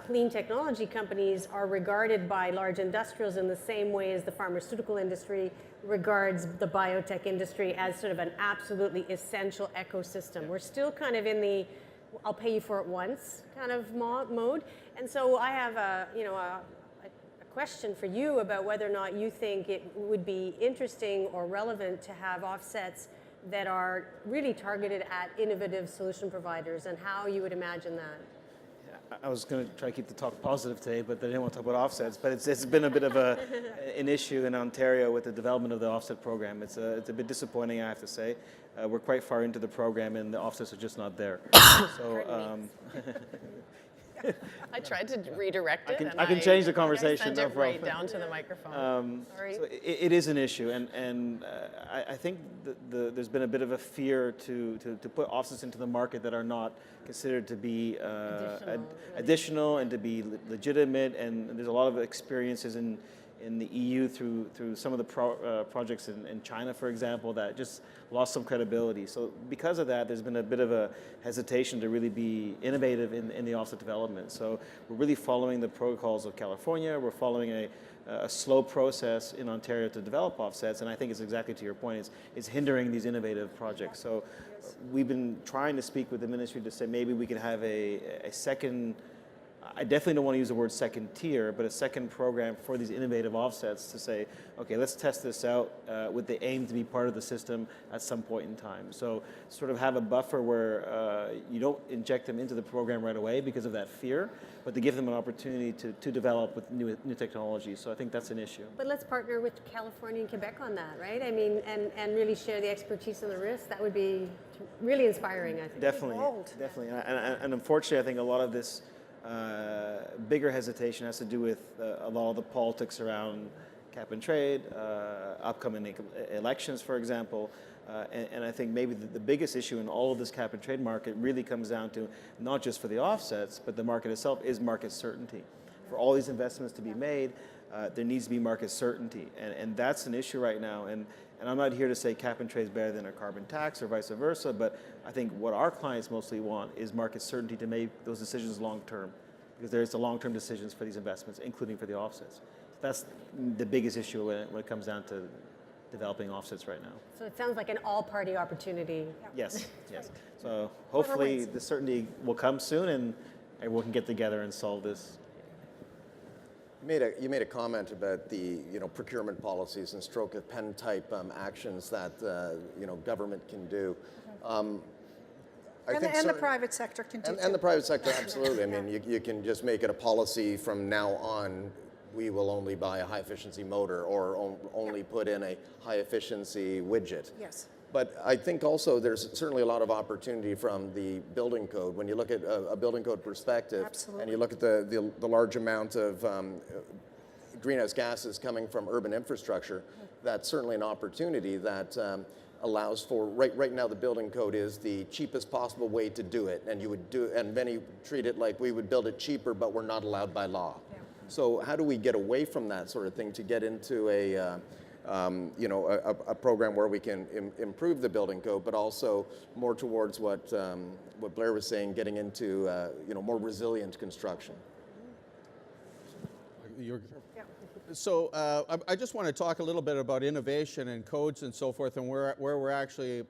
clean technology companies are regarded by large industrials in the same way as the pharmaceutical industry regards the biotech industry as sort of an absolutely essential ecosystem. We're still kind of in the I'll pay you for it once kind of mode. And so I have a question for you about whether or not you think it would be interesting or relevant to have offsets that are really targeted at innovative solution providers, and how you would imagine that. I was going to try to keep the talk positive today, but I didn't want to talk about offsets. But it's been a bit of an issue in Ontario with the development of the offset program. It's a bit disappointing, I have to say. We're quite far into the program, and the offsets are just not there. So. I tried to redirect it. I can change the conversation. I sent it right down to the microphone. Sorry. So it is an issue, and I think there's been a bit of a fear to put offsets into the market that are not considered to be additional and to be legitimate. And there's a lot of experiences in the EU through some of the projects in China, for example, that just lost some credibility. So because of that, there's been a bit of a hesitation to really be innovative in the offset development. So we're really following the protocols of California. We're following a slow process in Ontario to develop offsets, and I think it's exactly to your point, it's hindering these innovative projects. So we've been trying to speak with the ministry to say maybe we can have a second, I definitely don't want to use the word second tier, but a second program for these innovative offsets to say, okay, let's test this out with the aim to be part of the system at some point in time. So sort of have a buffer where you don't inject them into the program right away because of that fear, but to give them an opportunity to develop with new technologies. So I think that's an issue. But let's partner with California and Quebec on that, right? I mean, and really share the expertise and the risk. That would be really inspiring, I think. Definitely, definitely. And unfortunately, I think a lot of this bigger hesitation has to do with a lot of the politics around cap and trade, upcoming elections, for example. And I think maybe the biggest issue in all of this cap and trade market really comes down to not just for the offsets, but the market itself is market certainty. For all these investments to be made, there needs to be market certainty. And that's an issue right now. And I'm not here to say cap and trade is better than a carbon tax or vice versa, but I think what our clients mostly want is market certainty to make those decisions long term, because there's the long-term decisions for these investments, including for the offsets. That's the biggest issue when it comes down to developing offsets right now. So it sounds like an all-party opportunity. Yes, yes. So hopefully the certainty will come soon and everyone can get together and solve this. You made a comment about the procurement policies and stroke of pen type actions that government can do. And the private sector can do and the private sector, absolutely. I mean, you can just make it a policy from now on. We will only buy a high-efficiency motor or only put in a high-efficiency widget. Yes. But I think also there's certainly a lot of opportunity from the building code. When you look at a building code perspective, absolutely, and you look at the large amount of greenhouse gases coming from urban infrastructure, that's certainly an opportunity that allows for, right now the building code is the cheapest possible way to do it, and you would and many treat it like we would build it cheaper, but we're not allowed by law. Yeah. So how do we get away from that sort of thing to get into a program where we can improve the building code, but also more towards what Blair was saying, getting into more resilient construction? So I just want to talk a little bit about innovation and codes and so forth, and where we're actually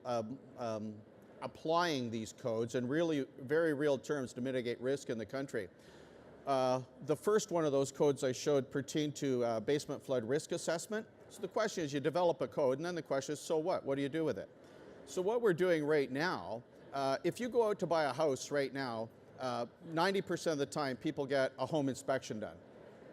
applying these codes in really very real terms to mitigate risk in the country. The first one of those codes I showed pertained to basement flood risk assessment. So the question is, you develop a code, and then the question is, so what? What do you do with it? So what we're doing right now, if you go out to buy a house right now, 90% of the time people get a home inspection done.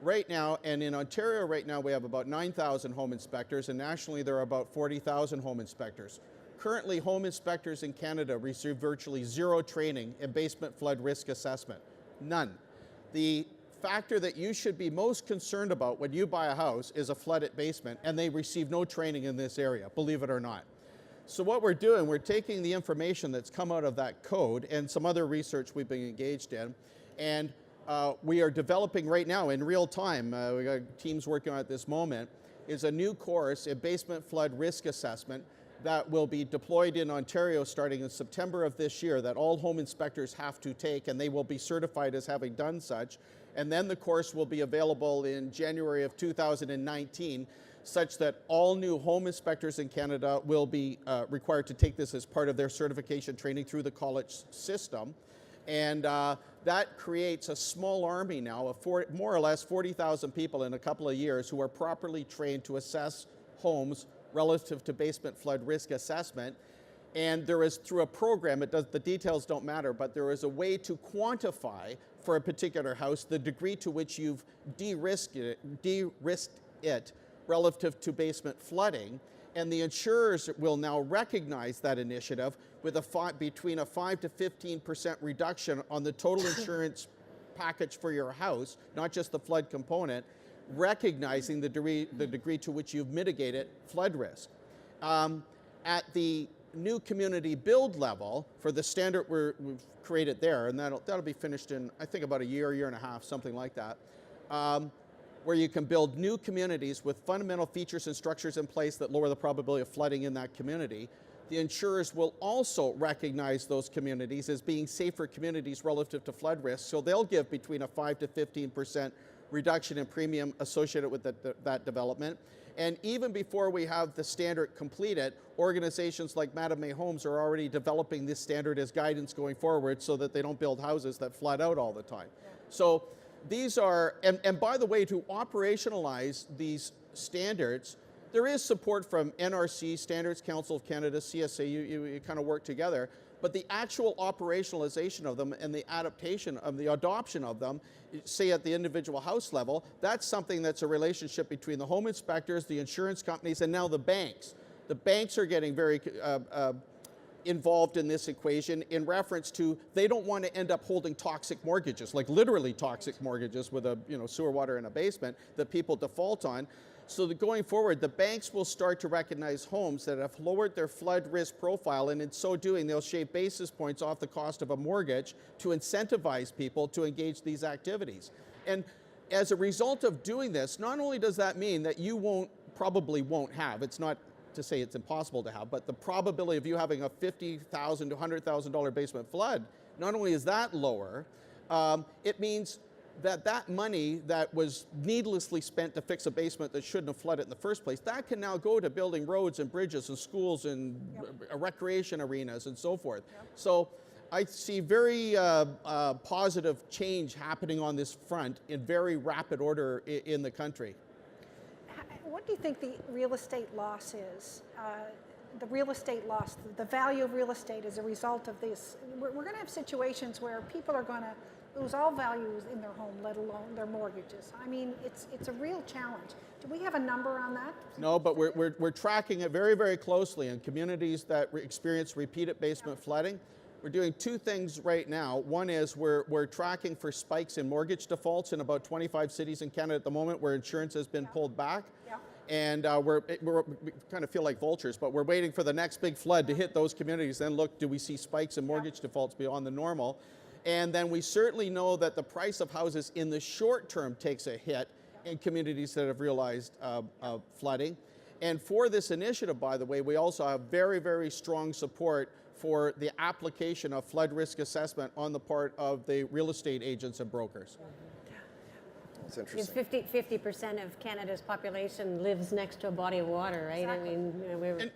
Right now, and in Ontario right now, we have about 9,000 home inspectors, and nationally there are about 40,000 home inspectors. Currently, home inspectors in Canada receive virtually zero training in basement flood risk assessment. None. The factor that you should be most concerned about when you buy a house is a flooded basement, and they receive no training in this area, believe it or not. So what we're doing, we're taking the information that's come out of that code and some other research we've been engaged in, and we are developing right now in real time, we got teams working on it this moment, is a new course, a basement flood risk assessment, that will be deployed in Ontario starting in September of this year, that all home inspectors have to take, and they will be certified as having done such. And then the course will be available in January of 2019, such that all new home inspectors in Canada will be required to take this as part of their certification training through the college system. And that creates a small army now of more or less 40,000 people in a couple of years who are properly trained to assess homes relative to basement flood risk assessment. And there is, through a program, the details don't matter, but there is a way to quantify for a particular house the degree to which you've de-risked it relative to basement flooding. And the insurers will now recognize that initiative with between a 5 to 15% reduction on the total insurance package for your house, not just the flood component, recognizing the degree to which you've mitigated flood risk. At the new community build level, for the standard we've created there, and that'll be finished in, I think, about a year and a half, something like that, where you can build new communities with fundamental features and structures in place that lower the probability of flooding in that community. The insurers will also recognize those communities as being safer communities relative to flood risk, so they'll give between a 5 to 15% reduction in premium associated with that development. And even before we have the standard completed, organizations like Madame May Homes are already developing this standard as guidance going forward so that they don't build houses that flood out all the time. Yeah. So these are, and by the way, to operationalize these standards, there is support from NRC, Standards Council of Canada, CSA, you kind of work together, but the actual operationalization of them and the adaptation of the adoption of them, say at the individual house level, that's something that's a relationship between the home inspectors, the insurance companies, and now the banks. The banks are getting very involved in this equation in reference to they don't want to end up holding toxic mortgages, like literally toxic mortgages with a sewer water in a basement that people default on. So that going forward, the banks will start to recognize homes that have lowered their flood risk profile, and in so doing, they'll shave basis points off the cost of a mortgage to incentivize people to engage these activities. And as a result of doing this, not only does that mean that you probably won't have, it's not to say it's impossible to have, but the probability of you having a $50,000 to $100,000 basement flood, not only is that lower, it means that money that was needlessly spent to fix a basement that shouldn't have flooded in the first place, that can now go to building roads and bridges and schools and recreation arenas and so forth. So I see very positive change happening on this front in very rapid order in the country. What do you think the real estate loss is? The real estate loss, the value of real estate as a result of this. We're going to have situations where people are going to lose all values in their home, let alone their mortgages. I mean, it's a real challenge. Do we have a number on that? No, but we're tracking it very, very closely in communities that experience repeated basement flooding. We're doing two things right now. One is we're tracking for spikes in mortgage defaults in about 25 cities in Canada at the moment where insurance has been pulled back. And we kind of feel like vultures, but we're waiting for the next big flood to hit those communities. Then look, do we see spikes in mortgage defaults beyond the normal? And then we certainly know that the price of houses in the short term takes a hit in communities that have realized flooding. And for this initiative, by the way, we also have very, very strong support for the application of flood risk assessment on the part of the real estate agents and brokers. That's interesting. 50% of Canada's population lives next to a body of water, right? Exactly. I mean,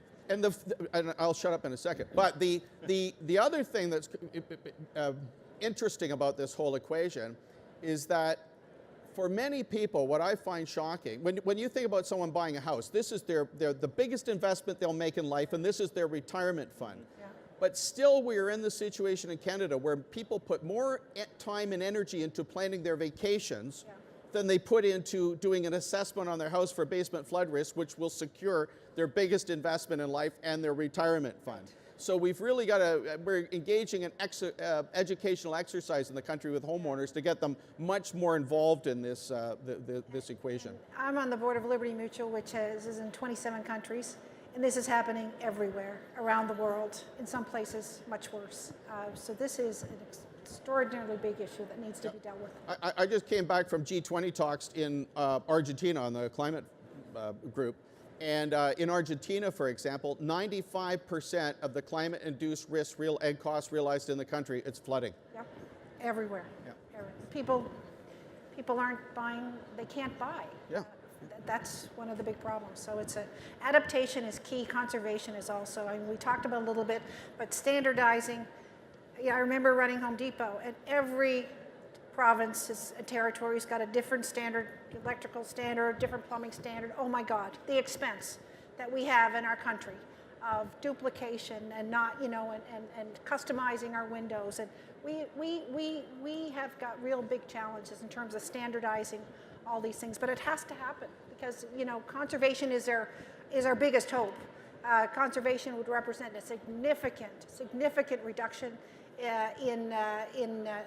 and I'll shut up in a second. But the other thing that's interesting about this whole equation is that for many people, what I find shocking, when you think about someone buying a house, this is the biggest investment they'll make in life, and this is their retirement fund. Yeah. But still, we're in the situation in Canada where people put more time and energy into planning their vacations than they put into doing an assessment on their house for basement flood risk, which will secure their biggest investment in life and their retirement fund. So we've really got to, we're engaging in educational exercise in the country with homeowners to get them much more involved in this, this equation. I'm on the board of Liberty Mutual, which is in 27 countries, and this is happening everywhere around the world, in some places much worse. So this is an extraordinarily big issue that needs to be dealt with. I just came back from G20 talks in Argentina on the climate group. And in Argentina, for example, 95% of the climate-induced risks, real and costs realized in the country, it's flooding. Yep, everywhere. Yeah. Everywhere. People aren't buying, they can't buy. Yeah. That's one of the big problems. So it's adaptation is key, conservation is also. I mean, we talked about it a little bit, but standardizing. Yeah, I remember running Home Depot, and every province and territory's got a different standard, electrical standard, different plumbing standard. Oh my God, the expense that we have in our country of duplication and not, you know, and customizing our windows. And we have got real big challenges in terms of standardizing all these things, but it has to happen because, you know, conservation is our biggest hope. Conservation would represent a significant reduction in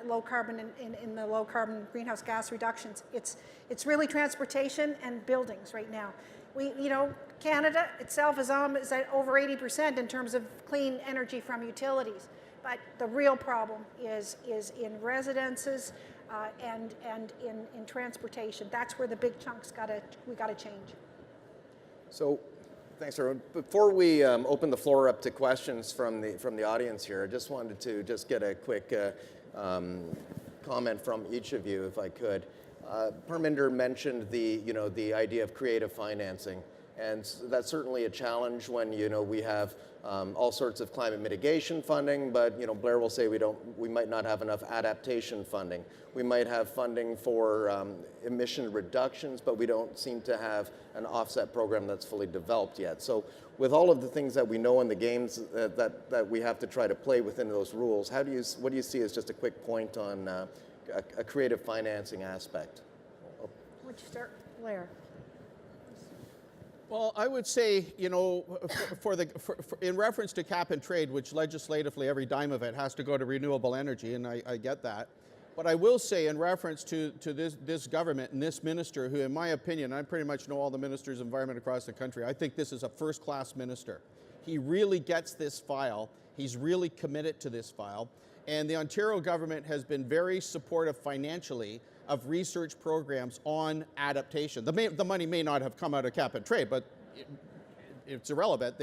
low carbon in the low carbon greenhouse gas reductions. It's really transportation and buildings right now. You know, Canada itself is at over 80% in terms of clean energy from utilities, but the real problem is in residences and in transportation. That's where the big chunks we got to change. So, thanks, everyone. Before we open the floor up to questions from the audience here, I just wanted to get a quick comment from each of you, if I could. Parminder mentioned the idea of creative financing, and that's certainly a challenge when we have all sorts of climate mitigation funding, but Blair will say we might not have enough adaptation funding. We might have funding for emission reductions, but we don't seem to have an offset program that's fully developed yet. So with all of the things that we know in the games that we have to try to play within those rules, what do you see as just a quick point on a creative financing aspect? Would you start, Blair? Well, I would say, in reference to cap and trade, which legislatively every dime of it has to go to renewable energy, and I get that. But I will say in reference to this government and this minister, who in my opinion, I pretty much know all the ministers of environment across the country, I think this is a first-class minister. He really gets this file. He's really committed to this file. And the Ontario government has been very supportive financially of research programs on adaptation. The money may not have come out of cap and trade, but it's irrelevant.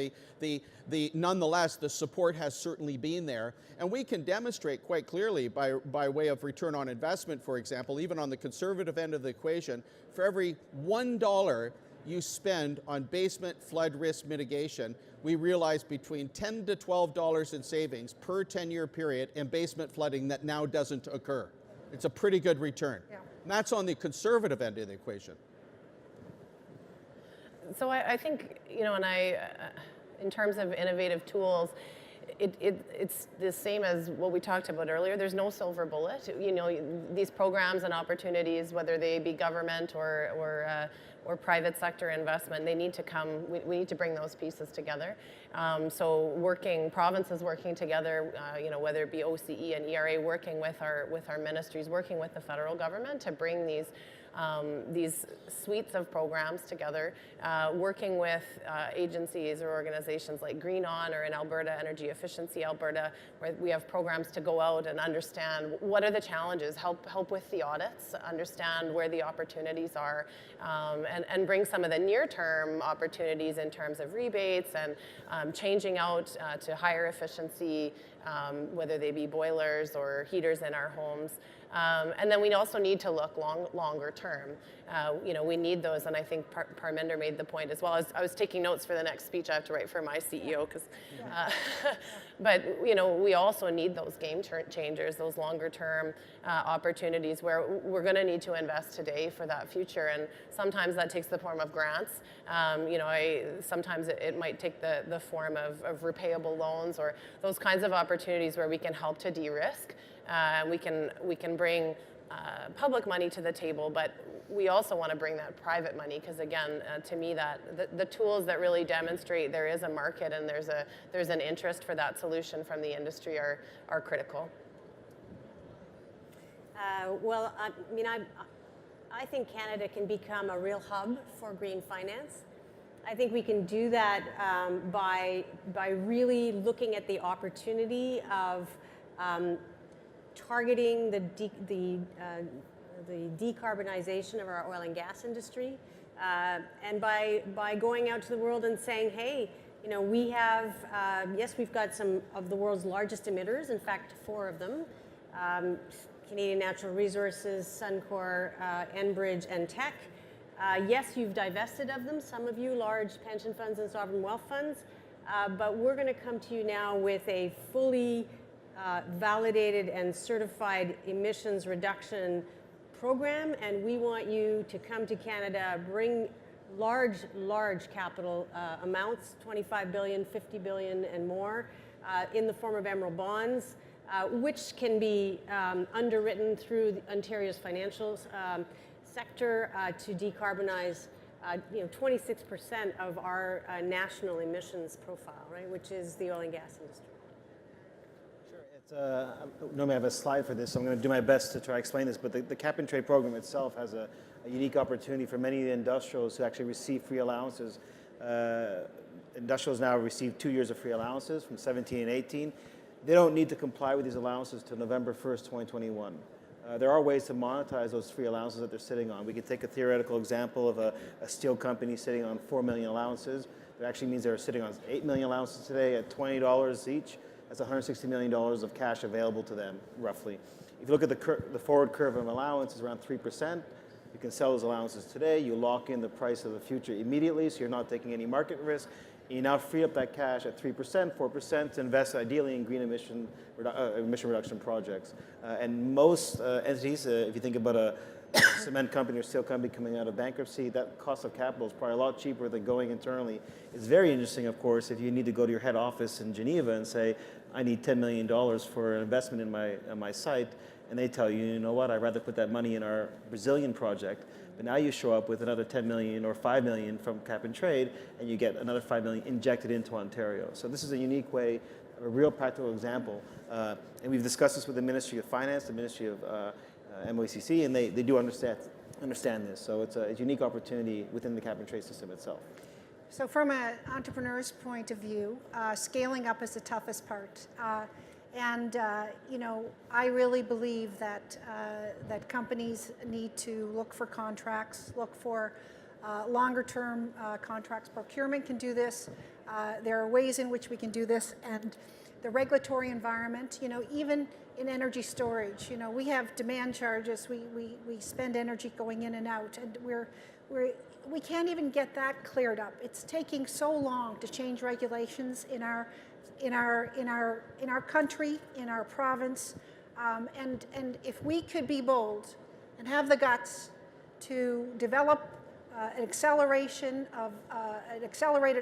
Nonetheless, the support has certainly been there. And we can demonstrate quite clearly by way of return on investment, for example, even on the conservative end of the equation, for every $1 you spend on basement flood risk mitigation, we realize between $10 to $12 in savings per 10-year period in basement flooding that now doesn't occur. It's a pretty good return. Yeah. And that's on the conservative end of the equation. So I think, in terms of innovative tools, it's the same as what we talked about earlier. There's no silver bullet. These programs and opportunities, whether they be government or private sector investment, they need to come. We need to bring those pieces together. So provinces working together, whether it be OCE and ERA, working with our ministries, working with the federal government to bring these suites of programs together, working with agencies or organizations like Green On, or in Alberta, Energy Efficiency Alberta, where we have programs to go out and understand what are the challenges, help with the audits, understand where the opportunities are, and bring some of the near-term opportunities in terms of rebates and changing out to higher efficiency, whether they be boilers or heaters in our homes. And then we also need to look longer term. We need those, and I think Parminder made the point as well. I was taking notes for the next speech I have to write for my CEO, but we also need those game changers, those longer term opportunities where we're going to need to invest today for that future, and sometimes that takes the form of grants. Sometimes it might take the form of repayable loans or those kinds of opportunities where we can help to de-risk. We can bring public money to the table, but we also want to bring that private money because, again, to me, that the tools that really demonstrate there is a market and there's an interest for that solution from the industry are critical. Well, I mean, I think Canada can become a real hub for green finance. I think we can do that by really looking at the opportunity of targeting the decarbonization of our oil and gas industry, and by going out to the world and saying, hey, you know, we have, yes, we've got some of the world's largest emitters, in fact, 4 of them, Canadian Natural Resources, Suncor, Enbridge, and Teck. Yes, you've divested of them, some of you large pension funds and sovereign wealth funds, but we're going to come to you now with a fully validated and certified emissions reduction program, and we want you to come to Canada, bring large capital amounts, 25 billion, 50 billion and more, in the form of emerald bonds, which can be underwritten through Ontario's financial sector to decarbonize 26% of our national emissions profile, right, which is the oil and gas industry. I normally have a slide for this, so I'm going to do my best to try to explain this, but the cap and trade program itself has a unique opportunity for many of the industrials who actually receive free allowances. Industrials now receive 2 years of free allowances from 17 and 18. They don't need to comply with these allowances till November 1st, 2021. There are ways to monetize those free allowances that they're sitting on. We could take a theoretical example of a steel company sitting on 4 million allowances. That actually means they're sitting on 8 million allowances today at $20 each. That's $160 million of cash available to them, roughly. If you look at the forward curve of allowance, it's around 3%. You can sell those allowances today. You lock in the price of the future immediately, so you're not taking any market risk. And you now free up that cash at 3%, 4% to invest ideally in green emission reduction projects. And most entities, if you think about a cement company or steel company coming out of bankruptcy, that cost of capital is probably a lot cheaper than going internally. It's very interesting, of course, if you need to go to your head office in Geneva and say, I need $10 million for an investment in my site, and they tell you, you know what, I'd rather put that money in our Brazilian project. But now you show up with another 10 million or 5 million from cap and trade, and you get another 5 million injected into Ontario. So this is a unique way, a real practical example. And we've discussed this with the Ministry of Finance, the Ministry of MOECC, and they do understand this. So it's a unique opportunity within the cap and trade system itself. So from an entrepreneur's point of view, scaling up is the toughest part. You know, I really believe that that companies need to look for contracts, look for longer-term contracts. Procurement can do this. There are ways in which we can do this, and the regulatory environment. You know, even in energy storage, you know, we have demand charges. We spend energy going in and out, and we can't even get that cleared up. It's taking so long to change regulations in our country, in our province, and if we could be bold and have the guts to develop an accelerated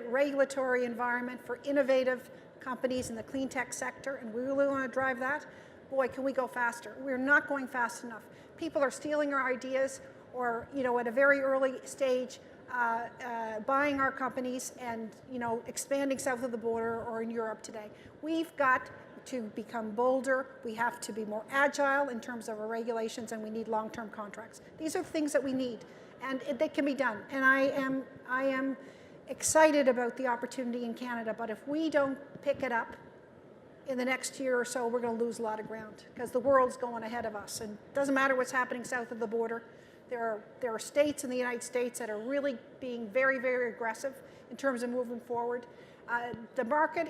regulatory environment for innovative companies in the clean tech sector, and we really want to drive that, boy, can we go faster. We're not going fast enough. People are stealing our ideas, or, you know, at a very early stage, buying our companies and, you know, expanding south of the border or in Europe today. We've got to become bolder. We have to be more agile in terms of our regulations, and we need long-term contracts. These are things that we need, and they can be done. And I am excited about the opportunity in Canada, but if we don't pick it up in the next year or so, we're going to lose a lot of ground because the world's going ahead of us, and it doesn't matter what's happening south of the border. There are states in the United States that are really being very, very aggressive in terms of moving forward. The market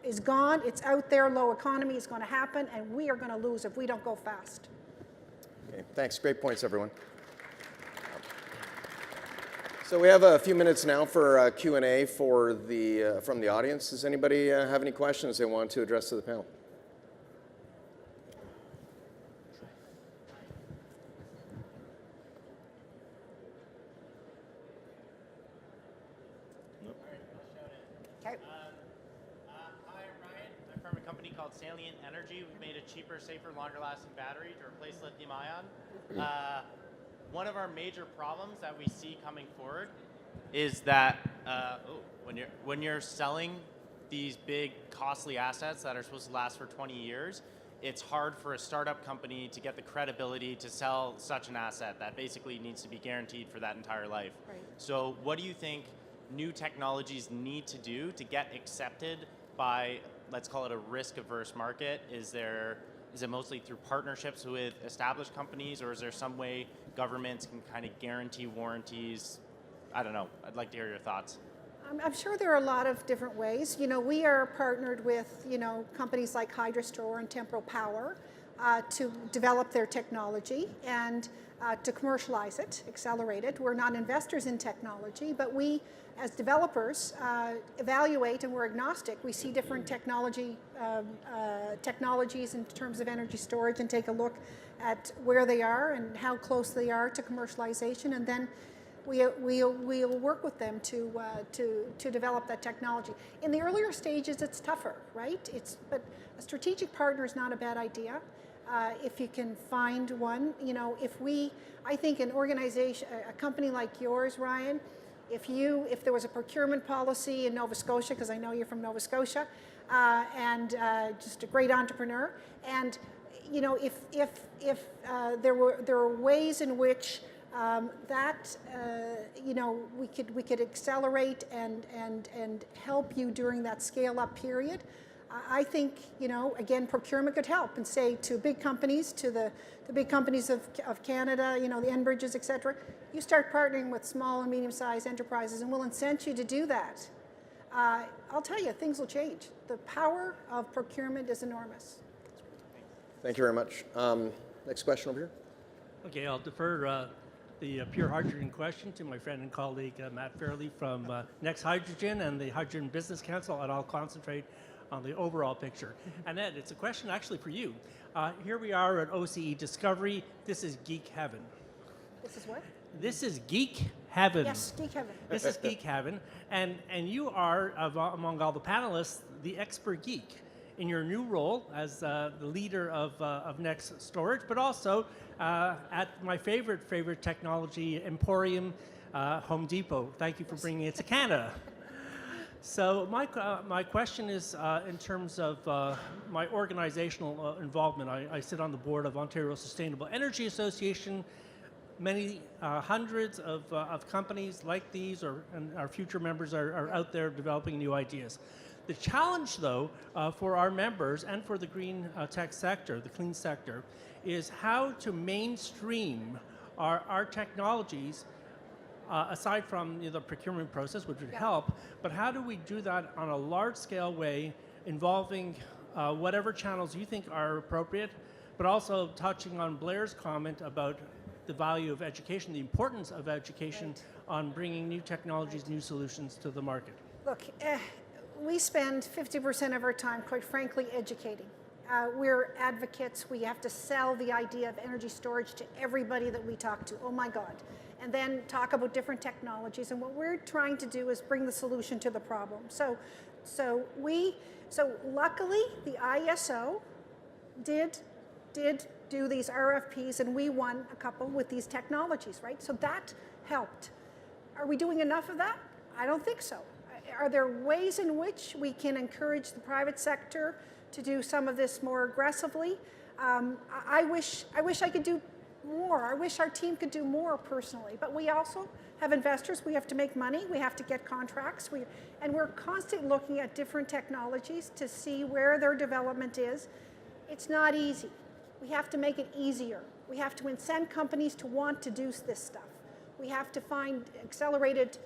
is gone. It's out there. Low economy is going to happen, and we are going to lose if we don't go fast. Okay, thanks. Great points, everyone. So we have a few minutes now for Q&A from the audience. Does anybody have any questions they want to address to the panel? company called Salient Energy. We've made a cheaper, safer, longer-lasting battery to replace lithium-ion. One of our major problems that we see coming forward is that when you're selling these big, costly assets that are supposed to last for 20 years, it's hard for a startup company to get the credibility to sell such an asset that basically needs to be guaranteed for that entire life. Right. So what do you think new technologies need to do to get accepted by, let's call it a risk-averse market? Is it mostly through partnerships with established companies, or is there some way governments can kind of guarantee warranties? I don't know. I'd like to hear your thoughts. I'm sure there are a lot of different ways. You know, we are partnered with, companies like Hydrostore and Temporal Power to develop their technology and to commercialize it, accelerate it. We're not investors in technology, but we, as developers, evaluate, and we're agnostic. We see different technologies in terms of energy storage and take a look at where they are and how close they are to commercialization, and then we'll work with them to develop that technology. In the earlier stages, it's tougher, right? But a strategic partner is not a bad idea if you can find one. I think an organization, a company like yours, Ryan, if there was a procurement policy in Nova Scotia, because I know you're from Nova Scotia, and just a great entrepreneur, and if there were ways in which we could accelerate and help you during that scale-up period. I think, again, procurement could help, and say to big companies, to the big companies of Canada, the Enbridges, et cetera, you start partnering with small and medium-sized enterprises, and we'll incent you to do that. I'll tell you, things will change. The power of procurement is enormous. Thank you very much. Next question over here. Okay, I'll defer the pure hydrogen question to my friend and colleague Matt Fairley from Next Hydrogen and the Hydrogen Business Council, and I'll concentrate on the overall picture. And Ed, it's a question actually for you. Here we are at OCE Discovery. This is geek heaven. This is what? This is geek heaven. Yes, geek heaven. This is geek heaven, and you are, among all the panelists, the expert geek in your new role as the leader of Next Storage, but also at my favorite technology emporium, Home Depot. Thank you for bringing it to Canada. So my question is in terms of my organizational involvement. I sit on the board of Ontario Sustainable Energy Association. Many hundreds of companies like these and our future members are out there developing new ideas. The challenge, though, for our members and for the green tech sector, the clean sector, is how to mainstream our technologies, aside from the procurement process, which would help, but how do we do that on a large-scale way, involving whatever channels you think are appropriate, but also touching on Blair's comment about the value of education, the importance of education on bringing new technologies, new solutions to the market? Look, we spend 50% of our time, quite frankly, educating. We're advocates. We have to sell the idea of energy storage to everybody that we talk to. Oh my God. And then talk about different technologies. And what we're trying to do is bring the solution to the problem. So luckily, the ISO did do these RFPs, and we won a couple with these technologies, right? So that helped. Are we doing enough of that? I don't think so. Are there ways in which we can encourage the private sector to do some of this more aggressively? I wish I could do more. I wish our team could do more personally, but we also have investors. We have to make money. We have to get contracts. And we're constantly looking at different technologies to see where their development is. It's not easy. We have to make it easier. We have to incent companies to want to do this stuff. We have to find accelerated,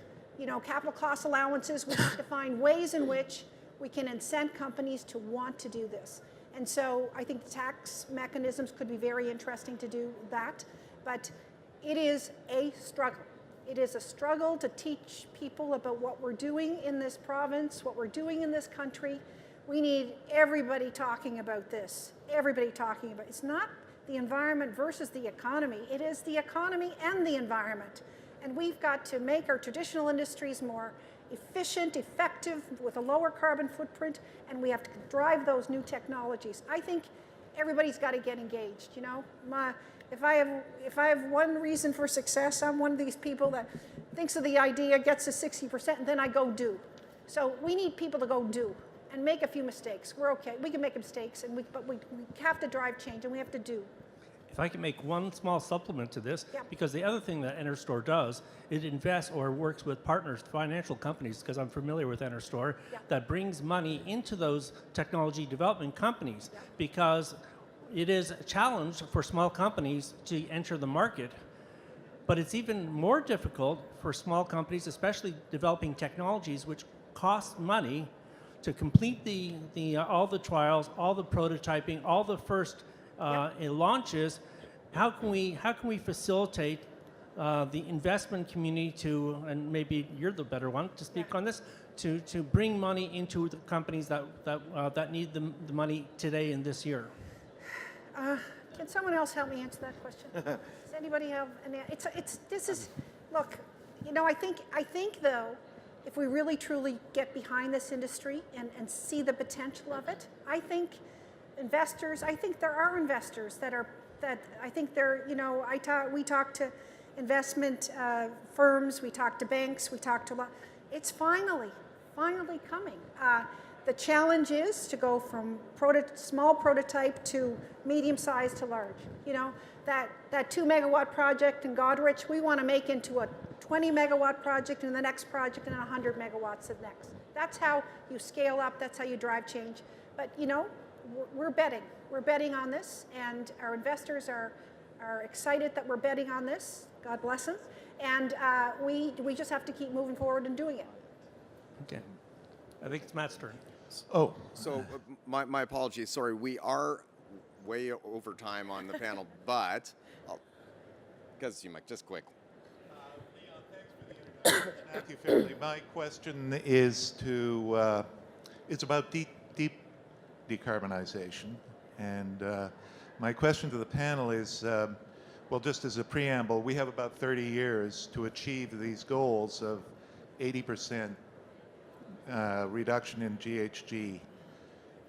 capital cost allowances. We have to find ways in which we can incent companies to want to do this. And so I think tax mechanisms could be very interesting to do that, but it is a struggle. It is a struggle to teach people about what we're doing in this province, what we're doing in this country. We need everybody talking about this, everybody talking about it. It's not the environment versus the economy. It is the economy and the environment. And we've got to make our traditional industries more efficient, effective, with a lower carbon footprint, and we have to drive those new technologies. I think everybody's got to get engaged, you know. If I have one reason for success, I'm one of these people that thinks of the idea, gets to 60%, and then I go do. So we need people to go do and make a few mistakes. We're okay. We can make mistakes, but we have to drive change, and we have to do. If I can make one small supplement to this, Yep. because the other thing that EnerStore does, it invests or works with partners, financial companies, because I'm familiar with EnerStore, Yep. that brings money into those technology development companies, Yep. because it is a challenge for small companies to enter the market. But it's even more difficult for small companies, especially developing technologies which cost money, to complete all the trials, all the prototyping, all the first launches. How can we facilitate the investment community to, and maybe you're the better one to speak on this, to bring money into the companies that need the money today and this year? Can someone else help me answer that question? Does anybody have an look, you know, I think though, if we really truly get behind this industry and see the potential of it, I think there are investors that I think they're, you know, we talk to investment firms, we talk to banks, we talk to it's finally coming. The challenge is to go from small prototype to medium size to large. You know, that 2 megawatt project in Goderich, we want to make into a 20 megawatt project in the next project and 100 megawatts the next. That's how you scale up, that's how you drive change. But you know, we're betting on this, and our investors are excited that we're betting on this. God bless them. And we just have to keep moving forward and doing it. Okay. I think it's Matt's turn. Oh. So my apologies. Sorry, we are way over time on the panel, but because you might just quick. Leon, thanks for the introduction. Matthew Fairley. My question is it's about deep decarbonization, and my question to the panel is, well, just as a preamble, we have about 30 years to achieve these goals of 80% reduction in GHG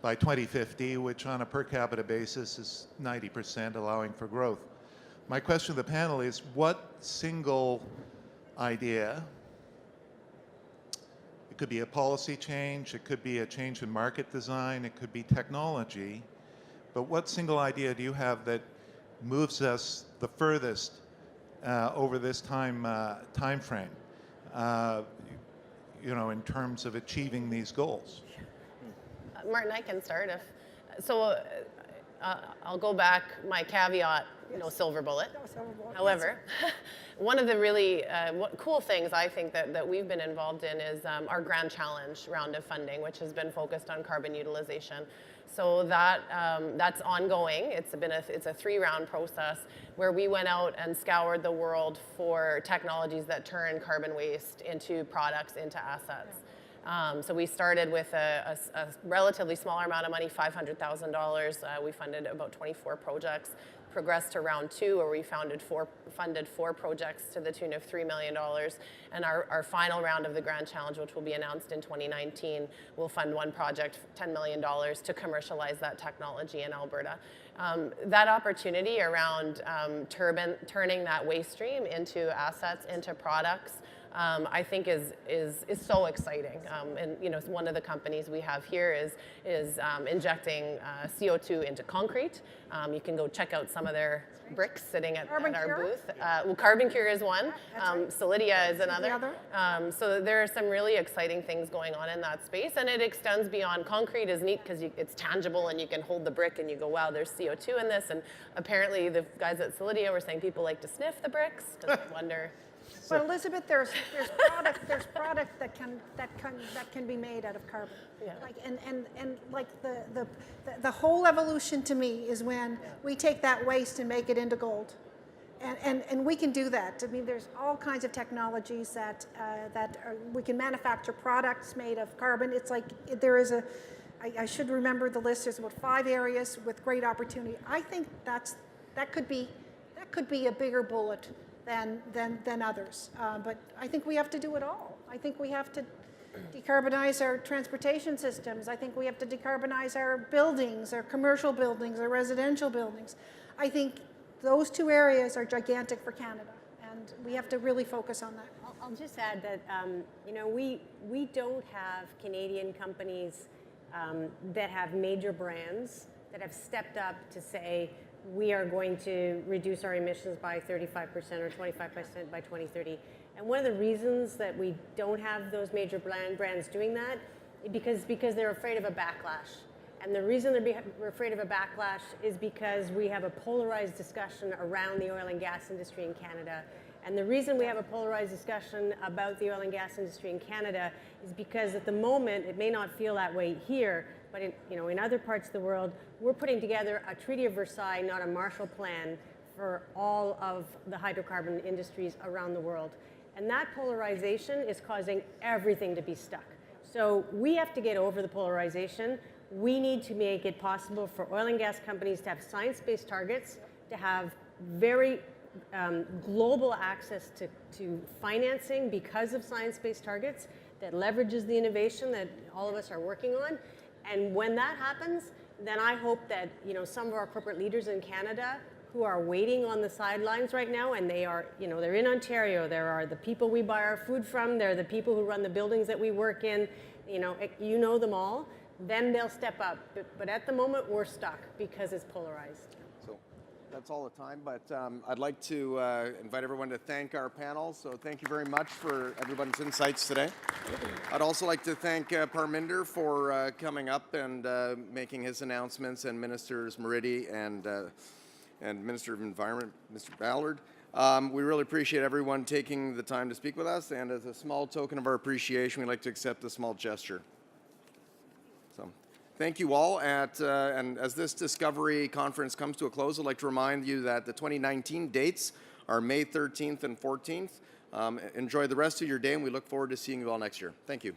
by 2050, which on a per capita basis is 90%, allowing for growth. My question to the panel is, what single idea, it could be a policy change, it could be a change in market design, it could be technology, but what single idea do you have that moves us the furthest over this time frame? You know, in terms of achieving these goals? Martin, I can start. I'll go back, my caveat, no silver bullet. No silver bullet. However, one of the really cool things I think that we've been involved in is our Grand Challenge round of funding, which has been focused on carbon utilization. So that's ongoing. It's a 3-round process where we went out and scoured the world for technologies that turn carbon waste into products, into assets. So we started with a relatively smaller amount of money, $500,000. We funded about 24 projects. Progressed to round 2, where we funded 4 projects to the tune of $3 million. And our final round of the Grand Challenge, which will be announced in 2019, will fund 1 project, $10 million, to commercialize that technology in Alberta. That opportunity around turning that waste stream into assets, into products, I think is so exciting. And you know, one of the companies we have here is injecting CO2 into concrete. You can go check out some of their bricks sitting at our booth. Well, Carbon Cure is one. Solidia is another. So there are some really exciting things going on in that space, and it extends beyond concrete. Is neat because it's tangible and you can hold the brick and you go, wow, there's CO2 in this. And apparently the guys at Solidia were saying people like to sniff the bricks because they wonder. But Elizabeth, there's product that can be made out of carbon. Yeah. Like and like the whole evolution to me is when we take that waste and make it into gold, and we can do that. I mean, there's all kinds of technologies that we can manufacture products made of carbon. It's like there is I should remember the list. There's about 5 areas with great opportunity. I think that could be a bigger bullet than others. But I think we have to do it all. I think we have to decarbonize our transportation systems. I think we have to decarbonize our buildings, our commercial buildings, our residential buildings. I think those two areas are gigantic for Canada, and we have to really focus on that. I'll just add that we don't have Canadian companies that have major brands that have stepped up to say we are going to reduce our emissions by 35% or 25% by 2030. And one of the reasons that we don't have those major brands doing that is because they're afraid of a backlash. And the reason they're afraid of a backlash is because we have a polarized discussion around the oil and gas industry in Canada. And the reason we have a polarized discussion about the oil and gas industry in Canada is because at the moment, it may not feel that way here, but in other parts of the world, we're putting together a Treaty of Versailles, not a Marshall Plan, for all of the hydrocarbon industries around the world. And that polarization is causing everything to be stuck. So we have to get over the polarization. We need to make it possible for oil and gas companies to have science-based targets, to have very global access to financing because of science-based targets that leverages the innovation that all of us are working on. And when that happens, then I hope that some of our corporate leaders in Canada who are waiting on the sidelines right now, and they are, they're in Ontario, there are the people we buy our food from, they're the people who run the buildings that we work in, you know them all, then they'll step up. But at the moment, we're stuck because it's polarized. So that's all the time, but I'd like to invite everyone to thank our panel. So thank you very much for everybody's insights today. I'd also like to thank Parminder for coming up and making his announcements, and Ministers Moridi and Minister of Environment, Mr. Ballard. We really appreciate everyone taking the time to speak with us, and as a small token of our appreciation, we'd like to accept a small gesture. So, thank you all. And as this Discovery Conference comes to a close, I'd like to remind you that the 2019 dates are May 13th and 14th. Enjoy the rest of your day, and we look forward to seeing you all next year. Thank you.